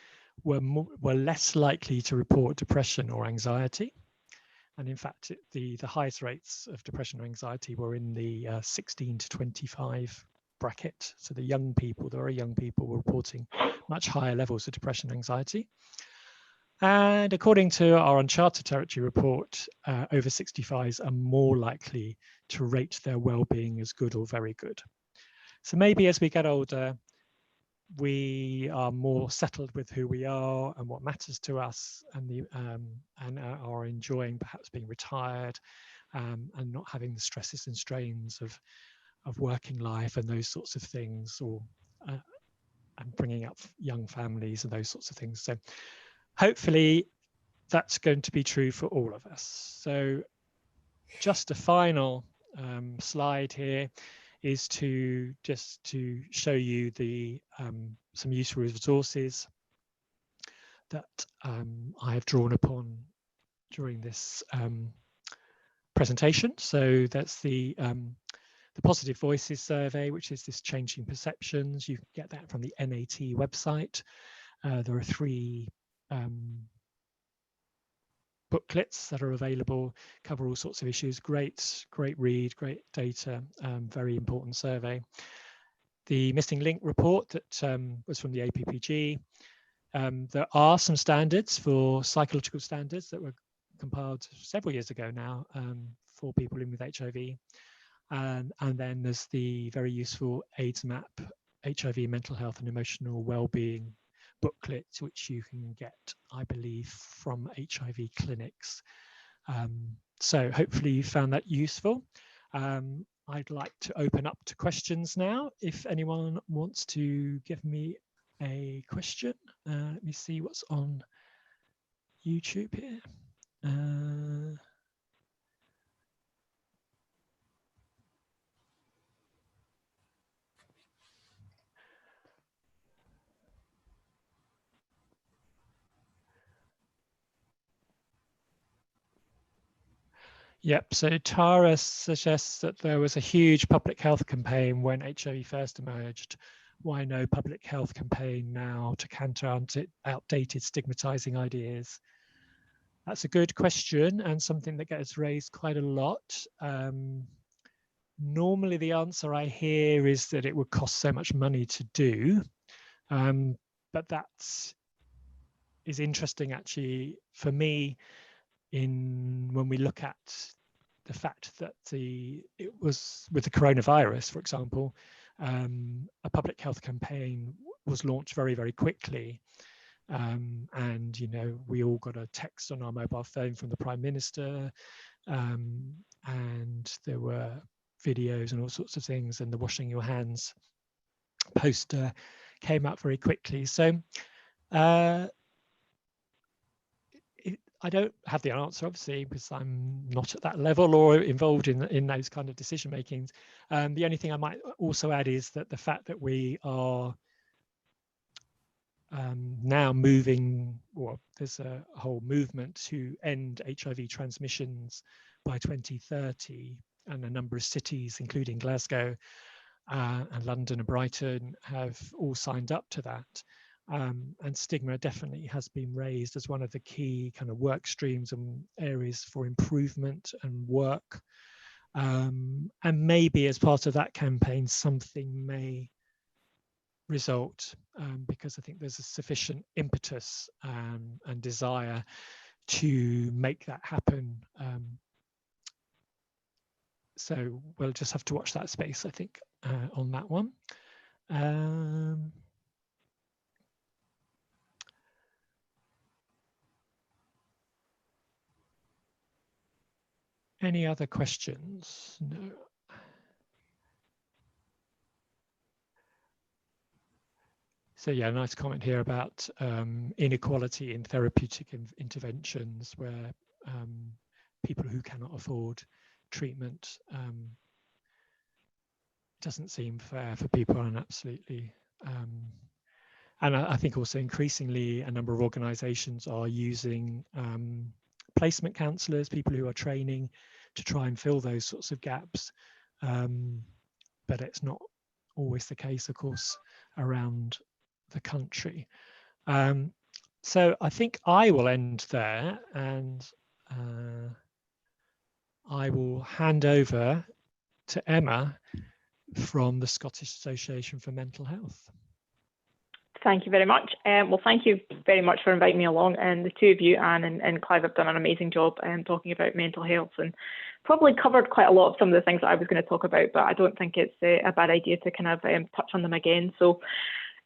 were less likely to report depression or anxiety. And in fact, the highest rates of depression or anxiety were in the 16 to 25 bracket. So the young people, the very young people, were reporting much higher levels of depression and anxiety. And according to our Uncharted Territory report, over 65s are more likely to rate their well-being as good or very good. So maybe as we get older, we are more settled with who we are and what matters to us, and are enjoying perhaps being retired, and not having the stresses and strains of working life and those sorts of things, or and bringing up young families and those sorts of things. So hopefully that's going to be true for all of us. So just a final slide here is to show you the some useful resources that I have drawn upon during this presentation. So that's the Positive Voices survey, which is this Changing Perceptions. You can get that from the NAT website. There are 3 booklets that are available, cover all sorts of issues. Great read, great data, very important survey. The Missing Link report that was from the APPG. There are some standards for psychological standards that were compiled several years ago now for people living with HIV. And then there's the very useful AIDS map, HIV mental health and emotional well-being booklet, which you can get, I believe, from HIV clinics. So hopefully you found that useful. I'd like to open up to questions now. If anyone wants to give me a question, let me see what's on YouTube here. Yep, so Tara suggests that there was a huge public health campaign when HIV first emerged. Why no public health campaign now to counter outdated stigmatizing ideas? That's a good question and something that gets raised quite a lot. Normally the answer I hear is that it would cost so much money to do, but that is interesting actually for me when we look at the fact that it was with the coronavirus, for example, a public health campaign was launched very, very quickly. And, you know, we all got a text on our mobile phone from the Prime Minister, and there were videos and all sorts of things, and the washing your hands poster came up very quickly. So I don't have the answer, obviously, because I'm not at that level or involved in those kind of decision makings. The only thing I might also add is that the fact that we are now moving, or there's a whole movement to end HIV transmissions by 2030, and a number of cities, including Glasgow and London and Brighton, have all signed up to that. And stigma definitely has been raised as one of the key kind of work streams and areas for improvement and work. And maybe as part of that campaign, something may result, because I think there's a sufficient impetus and desire to make that happen. So we'll just have to watch that space, I think, on that one. Any other questions? No. So yeah, nice comment here about inequality in therapeutic interventions, where people who cannot afford treatment, doesn't seem fair for people, and absolutely. And I think also increasingly a number of organisations are using placement counsellors, people who are training to try and fill those sorts of gaps. But it's not always the case, of course, around the country. So I think I will end there, and I will hand over to Emma from the Scottish Association for Mental Health. Thank you very much. Well, thank you very much for inviting me along. And the two of you, Anne and Clive, have done an amazing job talking about mental health, and probably covered quite a lot of some of the things that I was going to talk about, but I don't think it's a bad idea to kind of touch on them again. So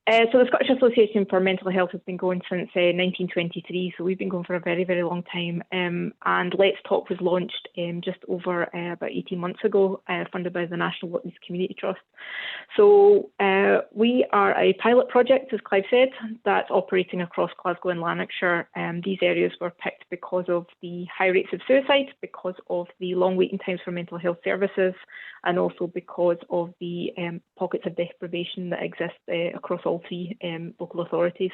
the Scottish Association for Mental Health has been going since 1923, so we've been going for a very, very long time. And Let's Talk was launched just over about 18 months ago, funded by the National Witness Community Trust. So we are a pilot project, as Clive said, that's operating across Glasgow and Lanarkshire. These areas were picked because of the high rates of suicide, because of the long waiting times for mental health services, and also because of the pockets of deprivation that exist across all three local authorities.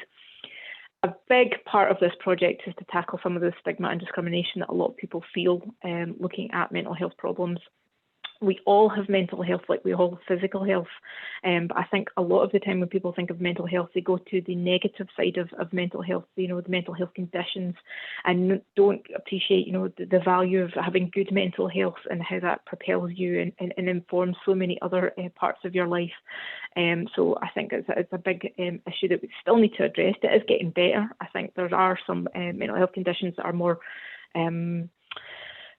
A big part of this project is to tackle some of the stigma and discrimination that a lot of people feel looking at mental health problems. We all have mental health like we all have physical health, but I think a lot of the time when people think of mental health, they go to the negative side of mental health, you know, the mental health conditions, and don't appreciate, you know, the value of having good mental health and how that propels you and informs so many other parts of your life. So I think it's a big issue that we still need to address. It is getting better. I think there are some mental health conditions that are more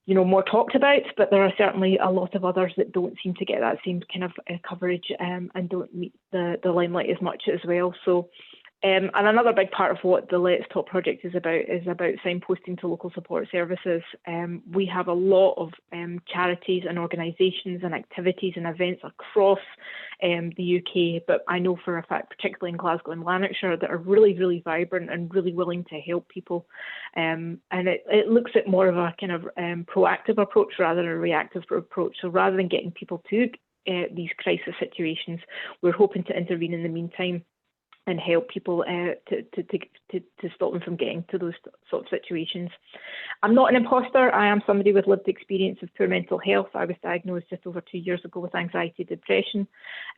more talked about, but there are certainly a lot of others that don't seem to get that same kind of coverage and don't meet the limelight as much as well. So, and another big part of what the Let's Talk project is about signposting to local support services. We have a lot of charities and organisations and activities and events across the UK, but I know for a fact, particularly in Glasgow and Lanarkshire, that are really, really vibrant and really willing to help people. And it looks at more of a kind of proactive approach rather than a reactive approach. So rather than getting people to these crisis situations, we're hoping to intervene in the meantime. and help people to stop them from getting to those sort of situations. I'm not an imposter. I am somebody with lived experience of poor mental health. I was diagnosed just over 2 years ago with anxiety, depression,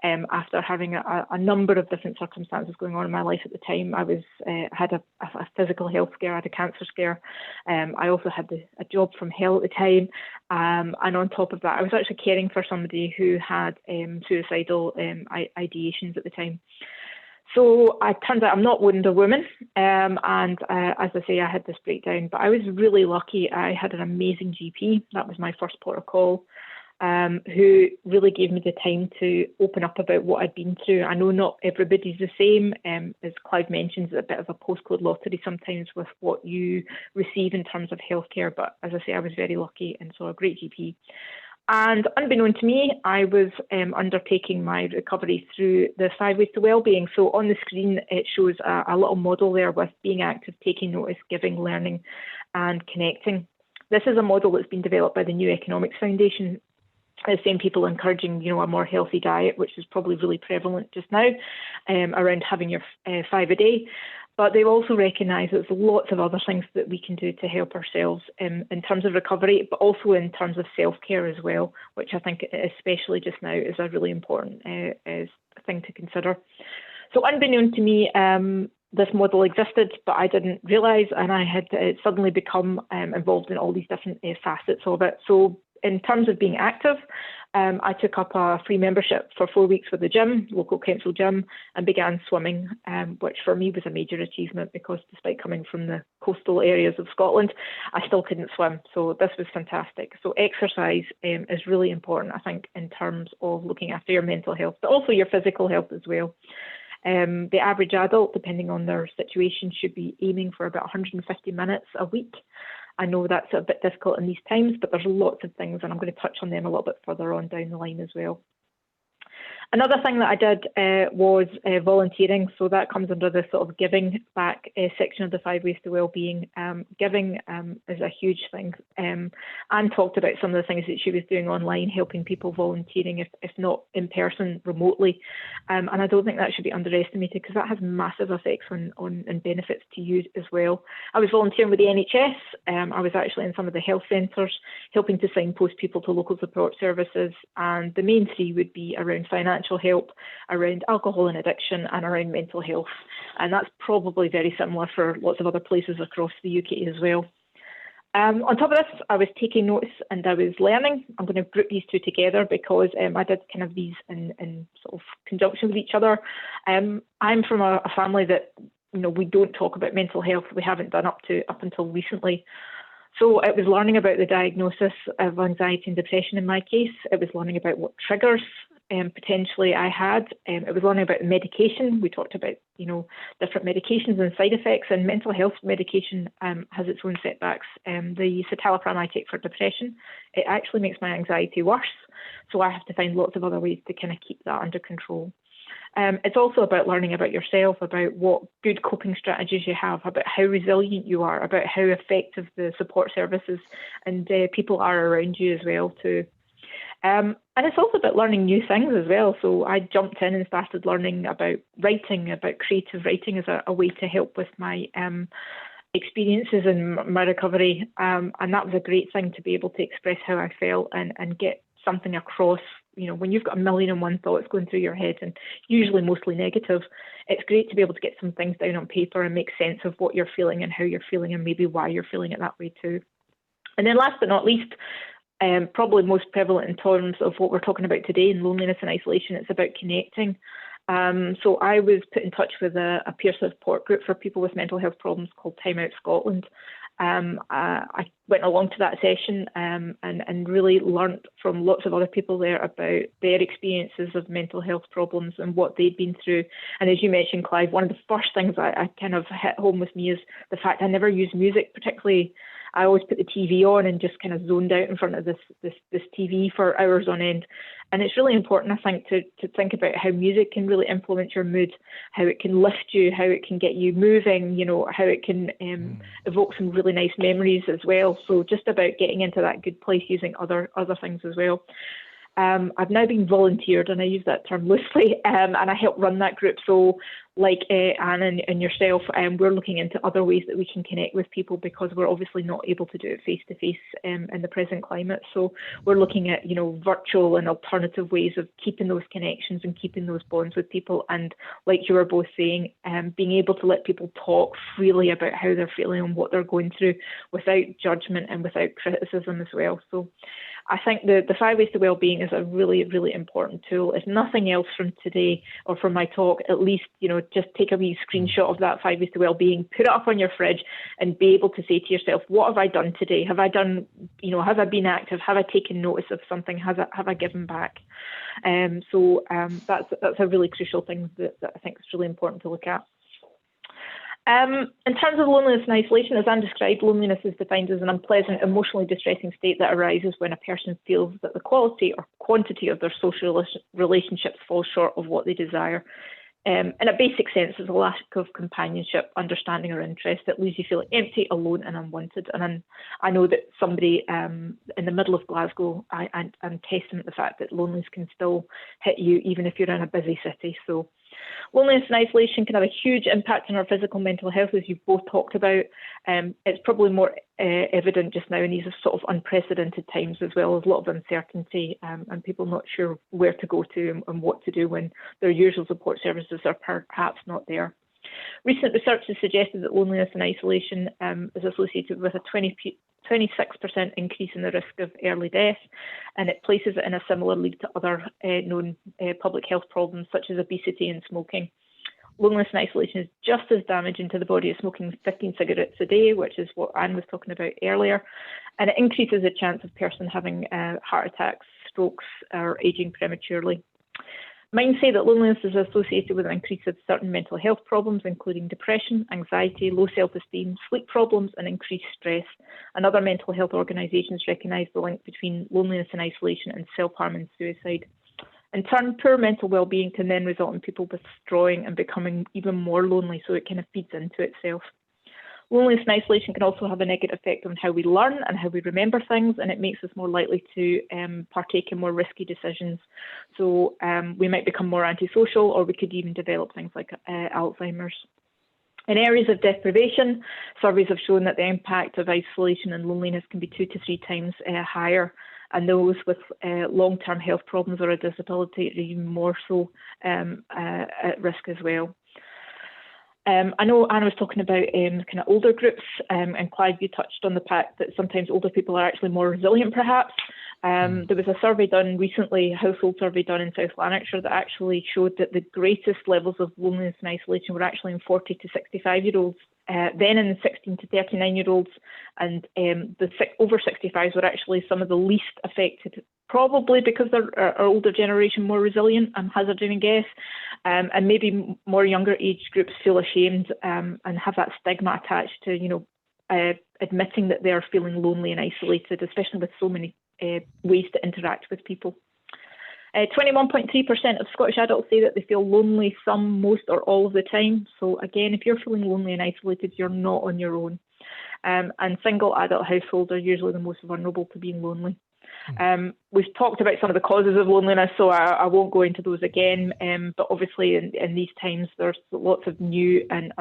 after having a number of different circumstances going on in my life at the time. I had a physical health scare, I had a cancer scare. I also had a job from hell at the time. And on top of that, I was actually caring for somebody who had suicidal ideations at the time. So it turns out I'm not Wonder Woman, and as I say, I had this breakdown, but I was really lucky. I had an amazing GP. That was my first port of call, who really gave me the time to open up about what I'd been through. I know not everybody's the same. As Clive mentions, it's a bit of a postcode lottery sometimes with what you receive in terms of healthcare, but as I say, I was very lucky and saw a great GP. And unbeknown to me, I was undertaking my recovery through the 5 ways to wellbeing. So on the screen, it shows a little model there with being active, taking notice, giving, learning, and connecting. This is a model that's been developed by the New Economics Foundation. The same people encouraging, a more healthy diet, which is probably really prevalent just now, around having your 5 a day. But they also recognise there's lots of other things that we can do to help ourselves in terms of recovery, but also in terms of self-care as well, which I think, especially just now, is a really important thing to consider. So unbeknown to me, this model existed, but I didn't realise, and I had suddenly become involved in all these different facets of it. So in terms of being active, I took up a free membership for 4 weeks with the gym, local council gym, and began swimming, which for me was a major achievement because despite coming from the coastal areas of Scotland, I still couldn't swim. So this was fantastic. So exercise is really important, I think, in terms of looking after your mental health, but also your physical health as well. The average adult, depending on their situation, should be aiming for about 150 minutes a week. I know that's a bit difficult in these times, but there's lots of things, and I'm going to touch on them a little bit further on down the line as well. Another thing that I did was volunteering. So that comes under the sort of giving back section of the 5 ways to wellbeing. Giving is a huge thing. Anne talked about some of the things that she was doing online, helping people volunteering, if not in person, remotely. And I don't think that should be underestimated because that has massive effects on and benefits to you as well. I was volunteering with the NHS. I was actually in some of the health centres, helping to signpost people to local support services. And the main three would be around financial help, around alcohol and addiction, and around mental health. And that's probably very similar for lots of other places across the UK as well. On top of this, I was taking notes and I was learning. I'm going to group these two together because I did kind of these in sort of conjunction with each other. I'm from a family that, we don't talk about mental health. We haven't done up until recently. So it was learning about the diagnosis of anxiety and depression in my case. It was learning about what triggers potentially I had. It was learning about the medication. We talked about, different medications and side effects, and mental health medication has its own setbacks. The citalopram I take for depression, it actually makes my anxiety worse. So I have to find lots of other ways to kind of keep that under control. It's also about learning about yourself, about what good coping strategies you have, about how resilient you are, about how effective the support services and people are around you as well too. And it's also about learning new things as well. So I jumped in and started learning about writing, about creative writing as a way to help with my experiences in my recovery. And that was a great thing to be able to express how I felt and get something across. When you've got 1,000,001 thoughts going through your head, and usually mostly negative, it's great to be able to get some things down on paper and make sense of what you're feeling and how you're feeling and maybe why you're feeling it that way too. And then last but not least, probably most prevalent in terms of what we're talking about today in loneliness and isolation, it's about connecting. So I was put in touch with a peer support group for people with mental health problems called Time Out Scotland. I went along to that session and really learnt from lots of other people there about their experiences of mental health problems and what they'd been through. And as you mentioned, Clive, one of the first things I kind of hit home with me is the fact I never use music particularly. I always put the TV on and just kind of zoned out in front of this TV for hours on end. And it's really important, I think, to think about how music can really influence your mood, how it can lift you, how it can get you moving, how it can evoke some really nice memories as well. So just about getting into that good place using other things as well. I've now been volunteered, and I use that term loosely, and I help run that group. So like Anne and yourself, we're looking into other ways that we can connect with people, because we're obviously not able to do it face to face in the present climate. So we're looking at, virtual and alternative ways of keeping those connections and keeping those bonds with people. And like you were both saying, being able to let people talk freely about how they're feeling and what they're going through without judgment and without criticism as well. So I think the 5 Ways to Wellbeing is a really, really important tool. If nothing else from today or from my talk, at least, just take a wee screenshot of that 5 Ways to Wellbeing, put it up on your fridge, and be able to say to yourself, what have I done today? Have I done, have I been active? Have I taken notice of something? Have I given back? So that's a really crucial thing that I think is really important to look at. In terms of loneliness and isolation, as Anne described, loneliness is defined as an unpleasant, emotionally distressing state that arises when a person feels that the quality or quantity of their social relationships falls short of what they desire. In a basic sense, it's a lack of companionship, understanding, or interest that leaves you feeling empty, alone, and unwanted. And I know that somebody in the middle of Glasgow, I'm testament to the fact that loneliness can still hit you even if you're in a busy city. So loneliness and isolation can have a huge impact on our physical and mental health, as you've both talked about. It's probably more evident just now in these sort of unprecedented times, as well as a lot of uncertainty and people not sure where to go to and what to do when their usual support services are perhaps not there. Recent research has suggested that loneliness and isolation is associated with a 26% increase in the risk of early death, and it places it in a similar league to other known public health problems such as obesity and smoking. Loneliness and isolation is just as damaging to the body as smoking 15 cigarettes a day, which is what Anne was talking about earlier, and it increases the chance of a person having heart attacks, strokes, or aging prematurely. Minds say that loneliness is associated with an increase of certain mental health problems, including depression, anxiety, low self-esteem, sleep problems, and increased stress. And other mental health organisations recognise the link between loneliness and isolation and self-harm and suicide. In turn, poor mental well-being can then result in people withdrawing and becoming even more lonely, so it kind of feeds into itself. Loneliness and isolation can also have a negative effect on how we learn and how we remember things, and it makes us more likely to partake in more risky decisions. So we might become more antisocial, or we could even develop things like Alzheimer's. In areas of deprivation, surveys have shown that the impact of isolation and loneliness can be 2 to 3 times higher, and those with long-term health problems or a disability are even more so at risk as well. I know Anna was talking about kind of older groups, and Clive, you touched on the fact that sometimes older people are actually more resilient, perhaps. There was a survey done recently, a household survey done in South Lanarkshire, that actually showed that the greatest levels of loneliness and isolation were actually in 40 to 65-year-olds, then in the 16 to 39-year-olds, and the over 65s were actually some of the least affected, probably because they're our older generation more resilient, I'm hazarding a guess, and maybe more younger age groups feel ashamed and have that stigma attached to, admitting that they're feeling lonely and isolated, especially with so many ways to interact with people. 21.3% of Scottish adults say that they feel lonely some, most, or all of the time. So again, if you're feeling lonely and isolated, you're not on your own. And single adult households are usually the most vulnerable to being lonely. We've talked about some of the causes of loneliness, so I won't go into those again. But obviously, in these times, there's lots of new and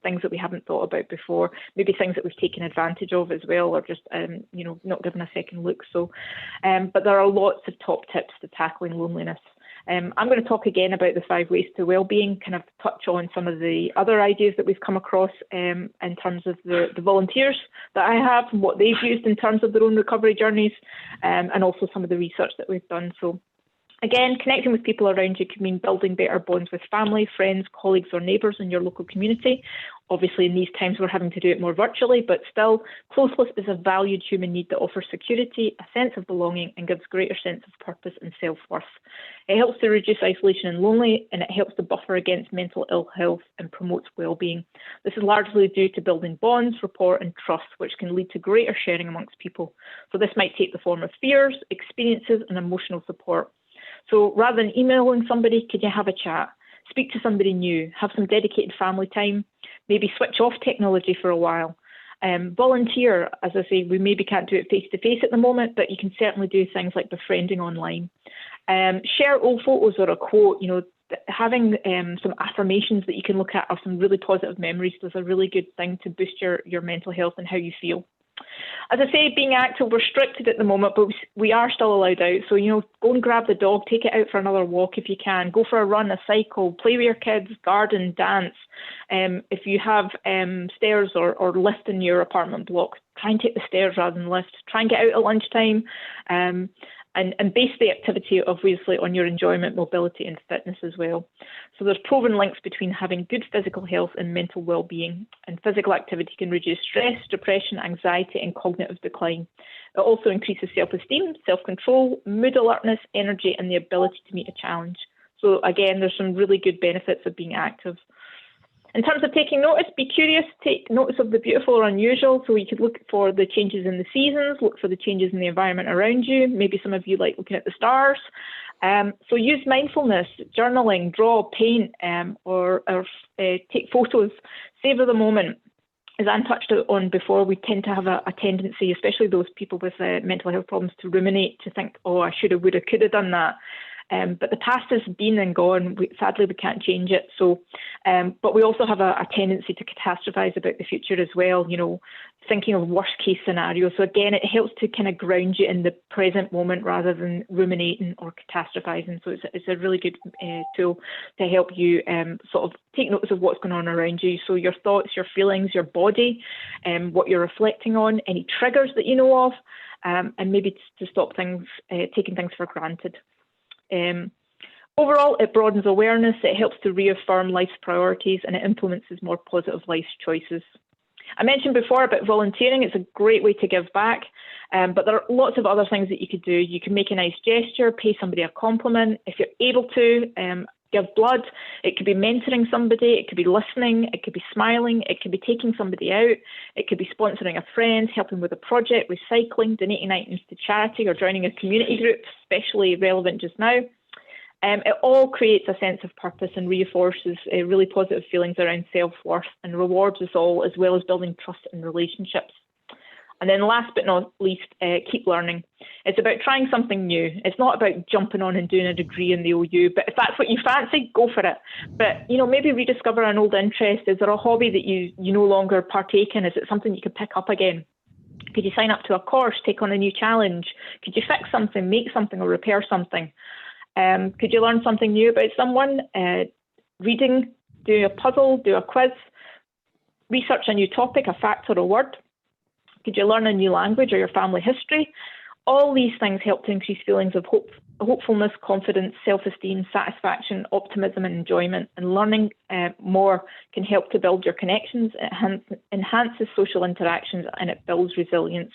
things that we haven't thought about before. Maybe things that we've taken advantage of as well, or just not given a second look. So, but there are lots of top tips to tackling loneliness. I'm going to talk again about the 5 Ways to Wellbeing, kind of touch on some of the other ideas that we've come across in terms of the volunteers that I have and what they've used in terms of their own recovery journeys, and also some of the research that we've done. So again, connecting with people around you can mean building better bonds with family, friends, colleagues, or neighbours in your local community. Obviously, in these times, we're having to do it more virtually, but still, closeness is a valued human need that offers security, a sense of belonging, and gives greater sense of purpose and self-worth. It helps to reduce isolation and loneliness, and it helps to buffer against mental ill health and promotes well-being. This is largely due to building bonds, rapport, and trust, which can lead to greater sharing amongst people. So this might take the form of fears, experiences, and emotional support. So rather than emailing somebody, could you have a chat? Speak to somebody new, have some dedicated family time, maybe switch off technology for a while. Volunteer, as I say, we maybe can't do it face-to-face at the moment, but you can certainly do things like befriending online. Share old photos or a quote. Having some affirmations that you can look at of some really positive memories is a really good thing to boost your mental health and how you feel. As I say, being active, we're restricted at the moment, but we are still allowed out. So, go and grab the dog, take it out for another walk if you can. Go for a run, a cycle, play with your kids, garden, dance. If you have stairs or lift in your apartment block, try and take the stairs rather than lift. Try and get out at lunchtime. And base the activity, obviously, on your enjoyment, mobility and fitness as well. So there's proven links between having good physical health and mental well-being, and physical activity can reduce stress, depression, anxiety and cognitive decline. It also increases self-esteem, self-control, mood alertness, energy and the ability to meet a challenge. So again, there's some really good benefits of being active. In terms of taking notice, be curious, take notice of the beautiful or unusual. So you could look for the changes in the seasons, look for the changes in the environment around you. Maybe some of you like looking at the stars. So use mindfulness, journaling, draw, paint, or take photos, savor the moment. As Anne touched on before, we tend to have a tendency, especially those people with mental health problems, to ruminate, to think, oh, I should have, would have, could have done that. But the past has been and gone. Sadly, we can't change it. So, but we also have a tendency to catastrophize about the future as well, thinking of worst case scenarios. So again, it helps to kind of ground you in the present moment rather than ruminating or catastrophizing. So it's a really good tool to help you sort of take notice of what's going on around you. So your thoughts, your feelings, your body, what you're reflecting on, any triggers that you know of, and maybe to stop things, taking things for granted. Overall, it broadens awareness, it helps to reaffirm life's priorities, and it influences more positive life choices. I mentioned before about volunteering. It's a great way to give back, but there are lots of other things that you could do. You can make a nice gesture, pay somebody a compliment. If you're able to, give blood. It could be mentoring somebody, it could be listening, it could be smiling, it could be taking somebody out, it could be sponsoring a friend, helping with a project, recycling, donating items to charity, or joining a community group, especially relevant just now. It all creates a sense of purpose and reinforces really positive feelings around self-worth and rewards us all, as well as building trust in relationships. And then last but not least, keep learning. It's about trying something new. It's not about jumping on and doing a degree in the OU, but if that's what you fancy, go for it. But, maybe rediscover an old interest. Is there a hobby that you no longer partake in? Is it something you could pick up again? Could you sign up to a course, take on a new challenge? Could you fix something, make something, or repair something? Could you learn something new about someone? Reading, do a puzzle, do a quiz, research a new topic, a fact or a word. Could you learn a new language or your family history? All these things help to increase feelings of hopefulness, confidence, self-esteem, satisfaction, optimism and enjoyment. And learning more can help to build your connections, it enhances social interactions, and it builds resilience.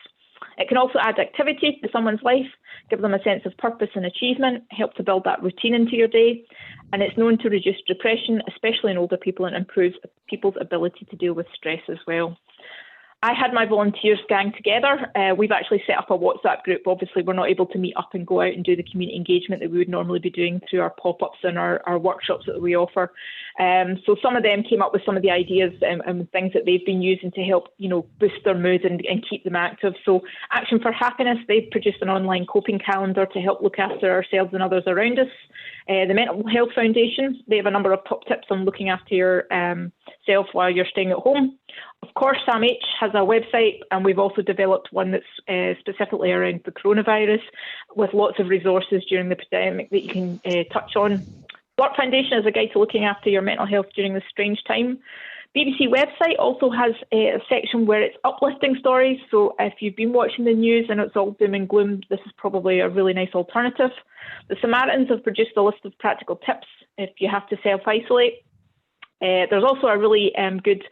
It can also add activity to someone's life, give them a sense of purpose and achievement, help to build that routine into your day. And it's known to reduce depression, especially in older people, and improves people's ability to deal with stress as well. I had my volunteers gang together. We've actually set up a WhatsApp group. Obviously, we're not able to meet up and go out and do the community engagement that we would normally be doing through our pop-ups and our workshops that we offer. So some of them came up with some of the ideas and things that they've been using to help, boost their mood and keep them active. So Action for Happiness, they've produced an online coping calendar to help look after ourselves and others around us. The Mental Health Foundation, they have a number of top tips on looking after yourself while you're staying at home. Of course, Sam H has a website, and we've also developed one that's specifically around the coronavirus, with lots of resources during the pandemic that you can touch on. Blurt Foundation is a guide to looking after your mental health during this strange time. BBC website also has a section where it's uplifting stories. So if you've been watching the news and it's all doom and gloom, this is probably a really nice alternative. The Samaritans have produced a list of practical tips if you have to self-isolate. There's also a really good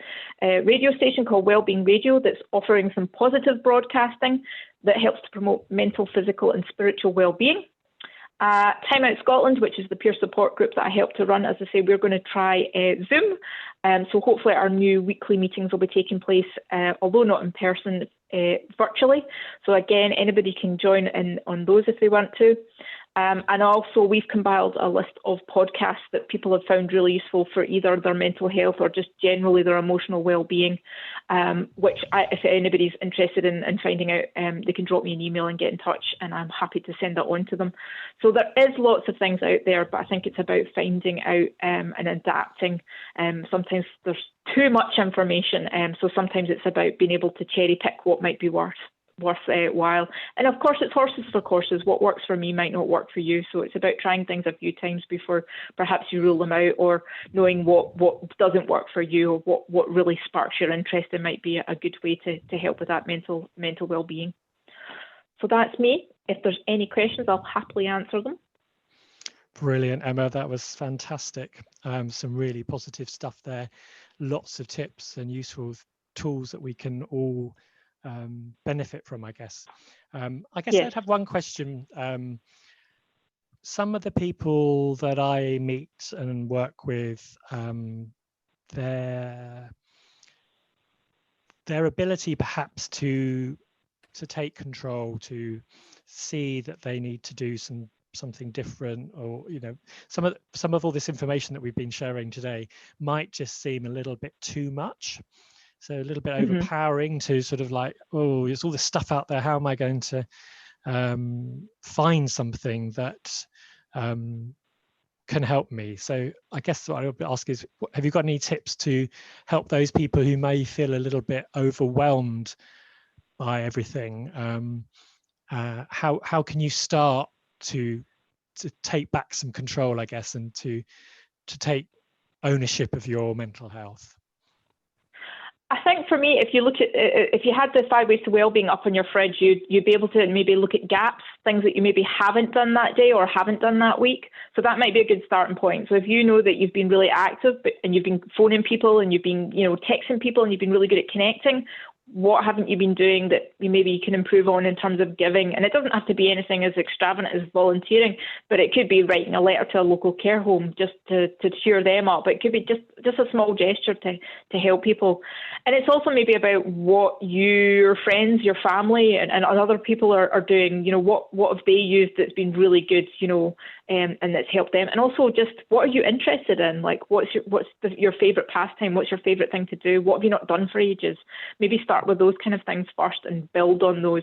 radio station called Wellbeing Radio that's offering some positive broadcasting that helps to promote mental, physical and spiritual well-being. Time Out Scotland, which is the peer support group that I help to run. As I say, we're going to try Zoom. So hopefully our new weekly meetings will be taking place, although not in person, virtually. So again, anybody can join in on those if they want to. And also we've compiled a list of podcasts that people have found really useful for either their mental health or just generally their emotional well-being, which if anybody's interested in finding out, they can drop me an email and get in touch, and I'm happy to send that on to them. So there is lots of things out there, but I think it's about finding out and adapting. Sometimes there's too much information, so sometimes it's about being able to cherry pick what might be worthwhile. And of course, it's horses for courses. What works for me might not work for you. So it's about trying things a few times before perhaps you rule them out, or knowing what doesn't work for you, or what really sparks your interest and might be a good way to help with that mental well-being. So that's me. If there's any questions, I'll happily answer them. Brilliant, Emma. That was fantastic. Some really positive stuff there. Lots of tips and useful tools that we can all benefit from, I guess. Yes. I'd have one question. Some of the people that I meet and work with, their ability perhaps to take control, to see that they need to do something different, or some of all this information that we've been sharing today might just seem a little bit too much. So a little bit overpowering to sort of like, oh, there's all this stuff out there. How am I going to find something that can help me? So I guess what I would ask is, have you got any tips to help those people who may feel a little bit overwhelmed by everything? How can you start to take back some control, I guess, and to take ownership of your mental health? I think for me, if you had the 5 ways to wellbeing up on your fridge, you'd be able to maybe look at gaps, things that you maybe haven't done that day or haven't done that week. So that might be a good starting point. So if you know that you've been really active and you've been phoning people and you've been, texting people and you've been really good at connecting, what haven't you been doing that maybe you can improve on in terms of giving? And it doesn't have to be anything as extravagant as volunteering, but it could be writing a letter to a local care home just to cheer them up. It could be just a small gesture to help people. And it's also maybe about what your friends, your family and other people are doing. What have they used that's been really good, and that's helped them? And also just what are you interested in? Like what's your favourite pastime? What's your favourite thing to do? What have you not done for ages? Maybe start with those kind of things first and build on those,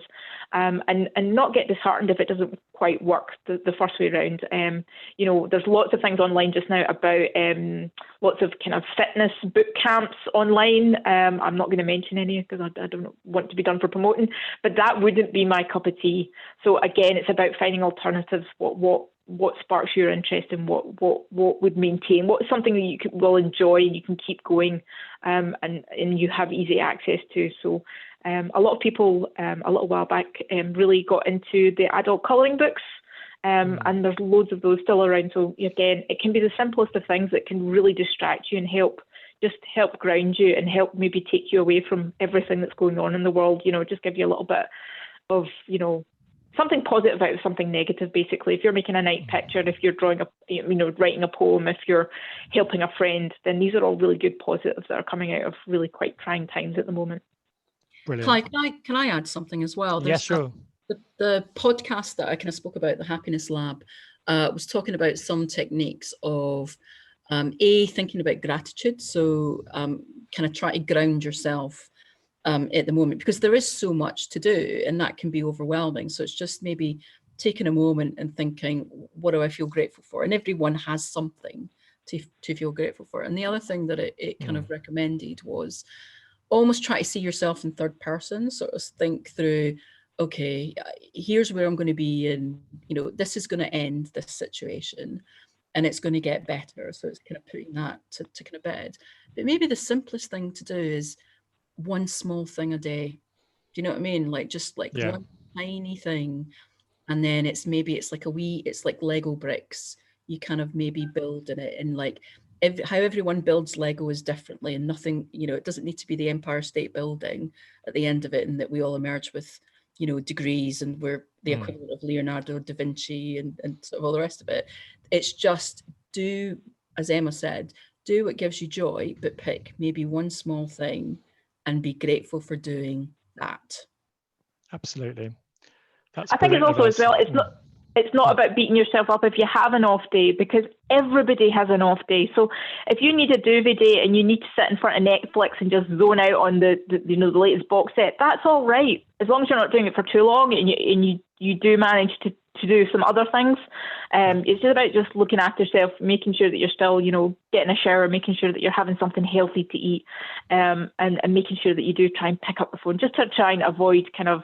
and not get disheartened if it doesn't quite work the first way around. There's lots of things online just now about lots of kind of fitness boot camps online. I'm not going to mention any because I don't want to be done for promoting, but that wouldn't be my cup of tea. So again, it's about finding alternatives. What sparks your interest and what would maintain, what's something that you will enjoy and you can keep going, and you have easy access to. So a lot of people a little while back really got into the adult colouring books, and there's loads of those still around. So again, it can be the simplest of things that can really distract you and help ground you and help maybe take you away from everything that's going on in the world. Just give you a little bit of something positive out of something negative, basically. If you're making a night picture, if you're drawing writing a poem, if you're helping a friend, then these are all really good positives that are coming out of really quite trying times at the moment. Brilliant. Clive, can I add something as well? Yeah, sure. The podcast that I kind of spoke about, the Happiness Lab, was talking about some techniques of thinking about gratitude. So kind of try to ground yourself at the moment, because there is so much to do and that can be overwhelming. So it's just maybe taking a moment and thinking, what do I feel grateful for? And everyone has something to feel grateful for. And the other thing that it kind of recommended was almost try to see yourself in third person, sort of think through, okay, here's where I'm going to be, and this is going to end this situation and it's going to get better. So it's kind of putting that to kind of bed. But maybe the simplest thing to do is one small thing a day. Do you know what I mean? Like just like one tiny thing, and then it's like Lego bricks. You kind of maybe build in it, and like how everyone builds Lego is differently, and nothing, it doesn't need to be the Empire State Building at the end of it, and that we all emerge with degrees and we're the equivalent of Leonardo da Vinci and sort of all the rest of it. It's just do, as Emma said, do what gives you joy, but pick maybe one small thing and be grateful for doing that. Absolutely. I think it's also as well, It's not about beating yourself up if you have an off day, because everybody has an off day. So if you need a duvet day and you need to sit in front of Netflix and just zone out on the latest box set, that's all right, as long as you're not doing it for too long and you do manage to do some other things. It's just about just looking after yourself, making sure that you're still, getting a shower, making sure that you're having something healthy to eat, and making sure that you do try and pick up the phone, just to try and avoid kind of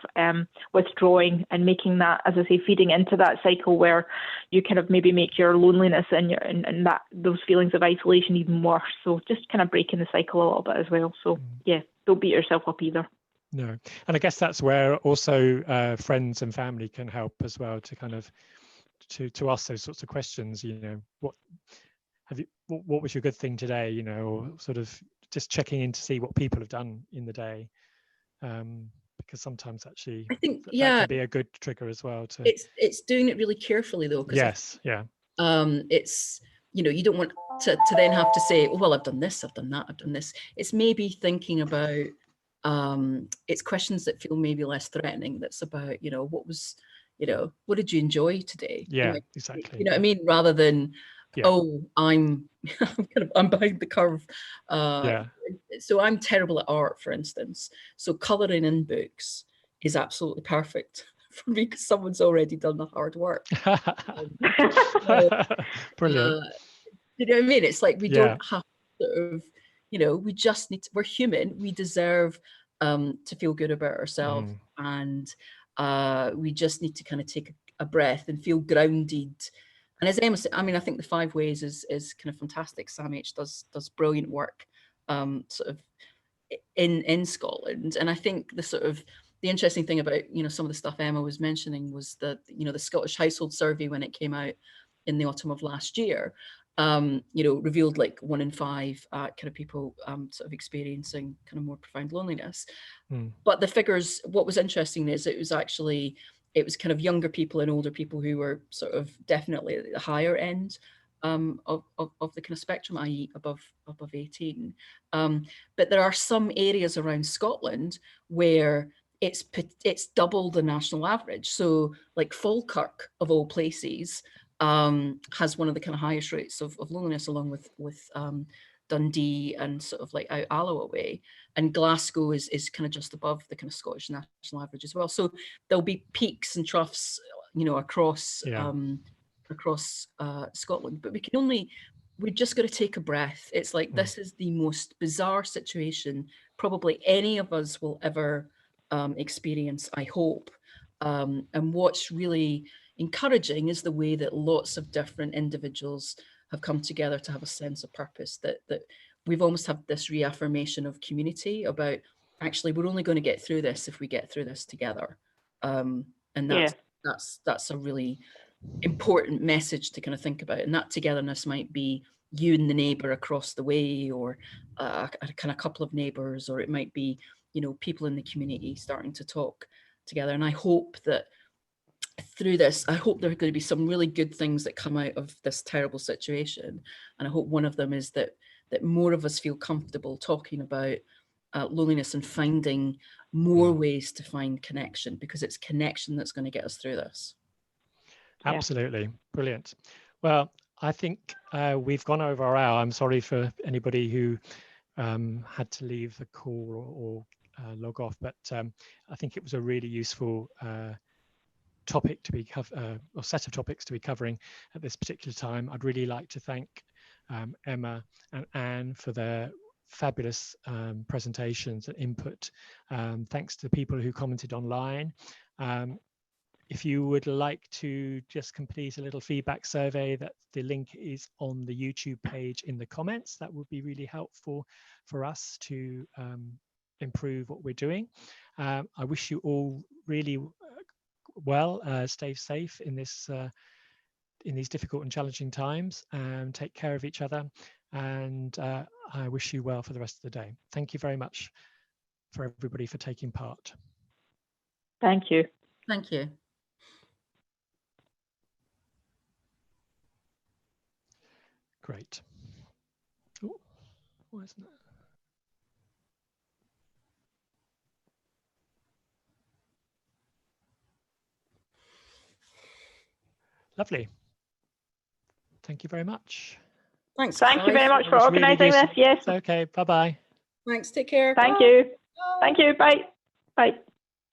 withdrawing and making that, as I say, feeding into that cycle where you kind of maybe make your loneliness and that those feelings of isolation even worse. So just kind of breaking the cycle a little bit as well. So yeah, don't beat yourself up either. No, and I guess that's where also friends and family can help as well, to kind of to ask those sorts of questions. What was your good thing today? Or sort of just checking in to see what people have done in the day, because sometimes actually I think that can be a good trigger as well. It's doing it really carefully though. Yes, yeah. It's you don't want to then have to say, oh, well, I've done this, I've done that, I've done this. It's maybe thinking about it's questions that feel maybe less threatening. That's about, what was, what did you enjoy today? Yeah, exactly. You know what I mean? Rather than, yeah. oh, I'm behind the curve. So I'm terrible at art, for instance. So colouring in books is absolutely perfect for me because someone's already done the hard work. Brilliant. You know what I mean? It's like we don't have to sort of, we just need to, we're human. We deserve to feel good about ourselves, and we just need to kind of take a breath and feel grounded. And as Emma said, I think the 5 ways is kind of fantastic. Sam H does brilliant work sort of in Scotland. And I think the interesting thing about, some of the stuff Emma was mentioning was that, the Scottish Household Survey, when it came out in the autumn of last year, revealed like 1 in 5 kind of people sort of experiencing kind of more profound loneliness. But the figures, what was interesting is it was kind of younger people and older people who were sort of definitely at the higher end of the kind of spectrum, i.e. above 18. But there are some areas around Scotland where it's double the national average. So like Falkirk, of all places, has one of the kind of highest rates of loneliness, along with Dundee and sort of like out Alloa way. And Glasgow is kind of just above the kind of Scottish national average as well. So there'll be peaks and troughs, across Scotland, but we've just got to take a breath. It's like, this is the most bizarre situation probably any of us will ever experience, I hope. And what's really encouraging is the way that lots of different individuals have come together to have a sense of purpose, that we've almost had this reaffirmation of community about, actually, we're only going to get through this if we get through this together. And that's a really important message to kind of think about. And that togetherness might be you and the neighbour across the way, or a kind of couple of neighbours, or it might be, people in the community starting to talk together. And I hope that through this, I hope there are going to be some really good things that come out of this terrible situation. And I hope one of them is that more of us feel comfortable talking about loneliness and finding more ways to find connection, because it's connection that's going to get us through this. Absolutely. Brilliant. Well, I think we've gone over our hour. I'm sorry for anybody who had to leave the call or log off, but I think it was a really useful topic to be or set of topics to be covering at this particular time. I'd really like to thank Emma and Anne for their fabulous presentations and input. Thanks to the people who commented online. If you would like to just complete a little feedback survey, that the link is on the YouTube page in the comments. That would be really helpful for us to improve what we're doing. I wish you all really well. Stay safe in these difficult and challenging times, and take care of each other. And I wish you well for the rest of the day. Thank you very much for everybody for taking part. Thank you. Thank you. Great. Oh, why isn't that? Lovely. Thank you very much. Thanks. Thank you very much for Really organising this. useful. Yes. Okay. Bye-bye. Thanks. Take care. Thank Bye. you. Bye. Thank you. Bye. Bye.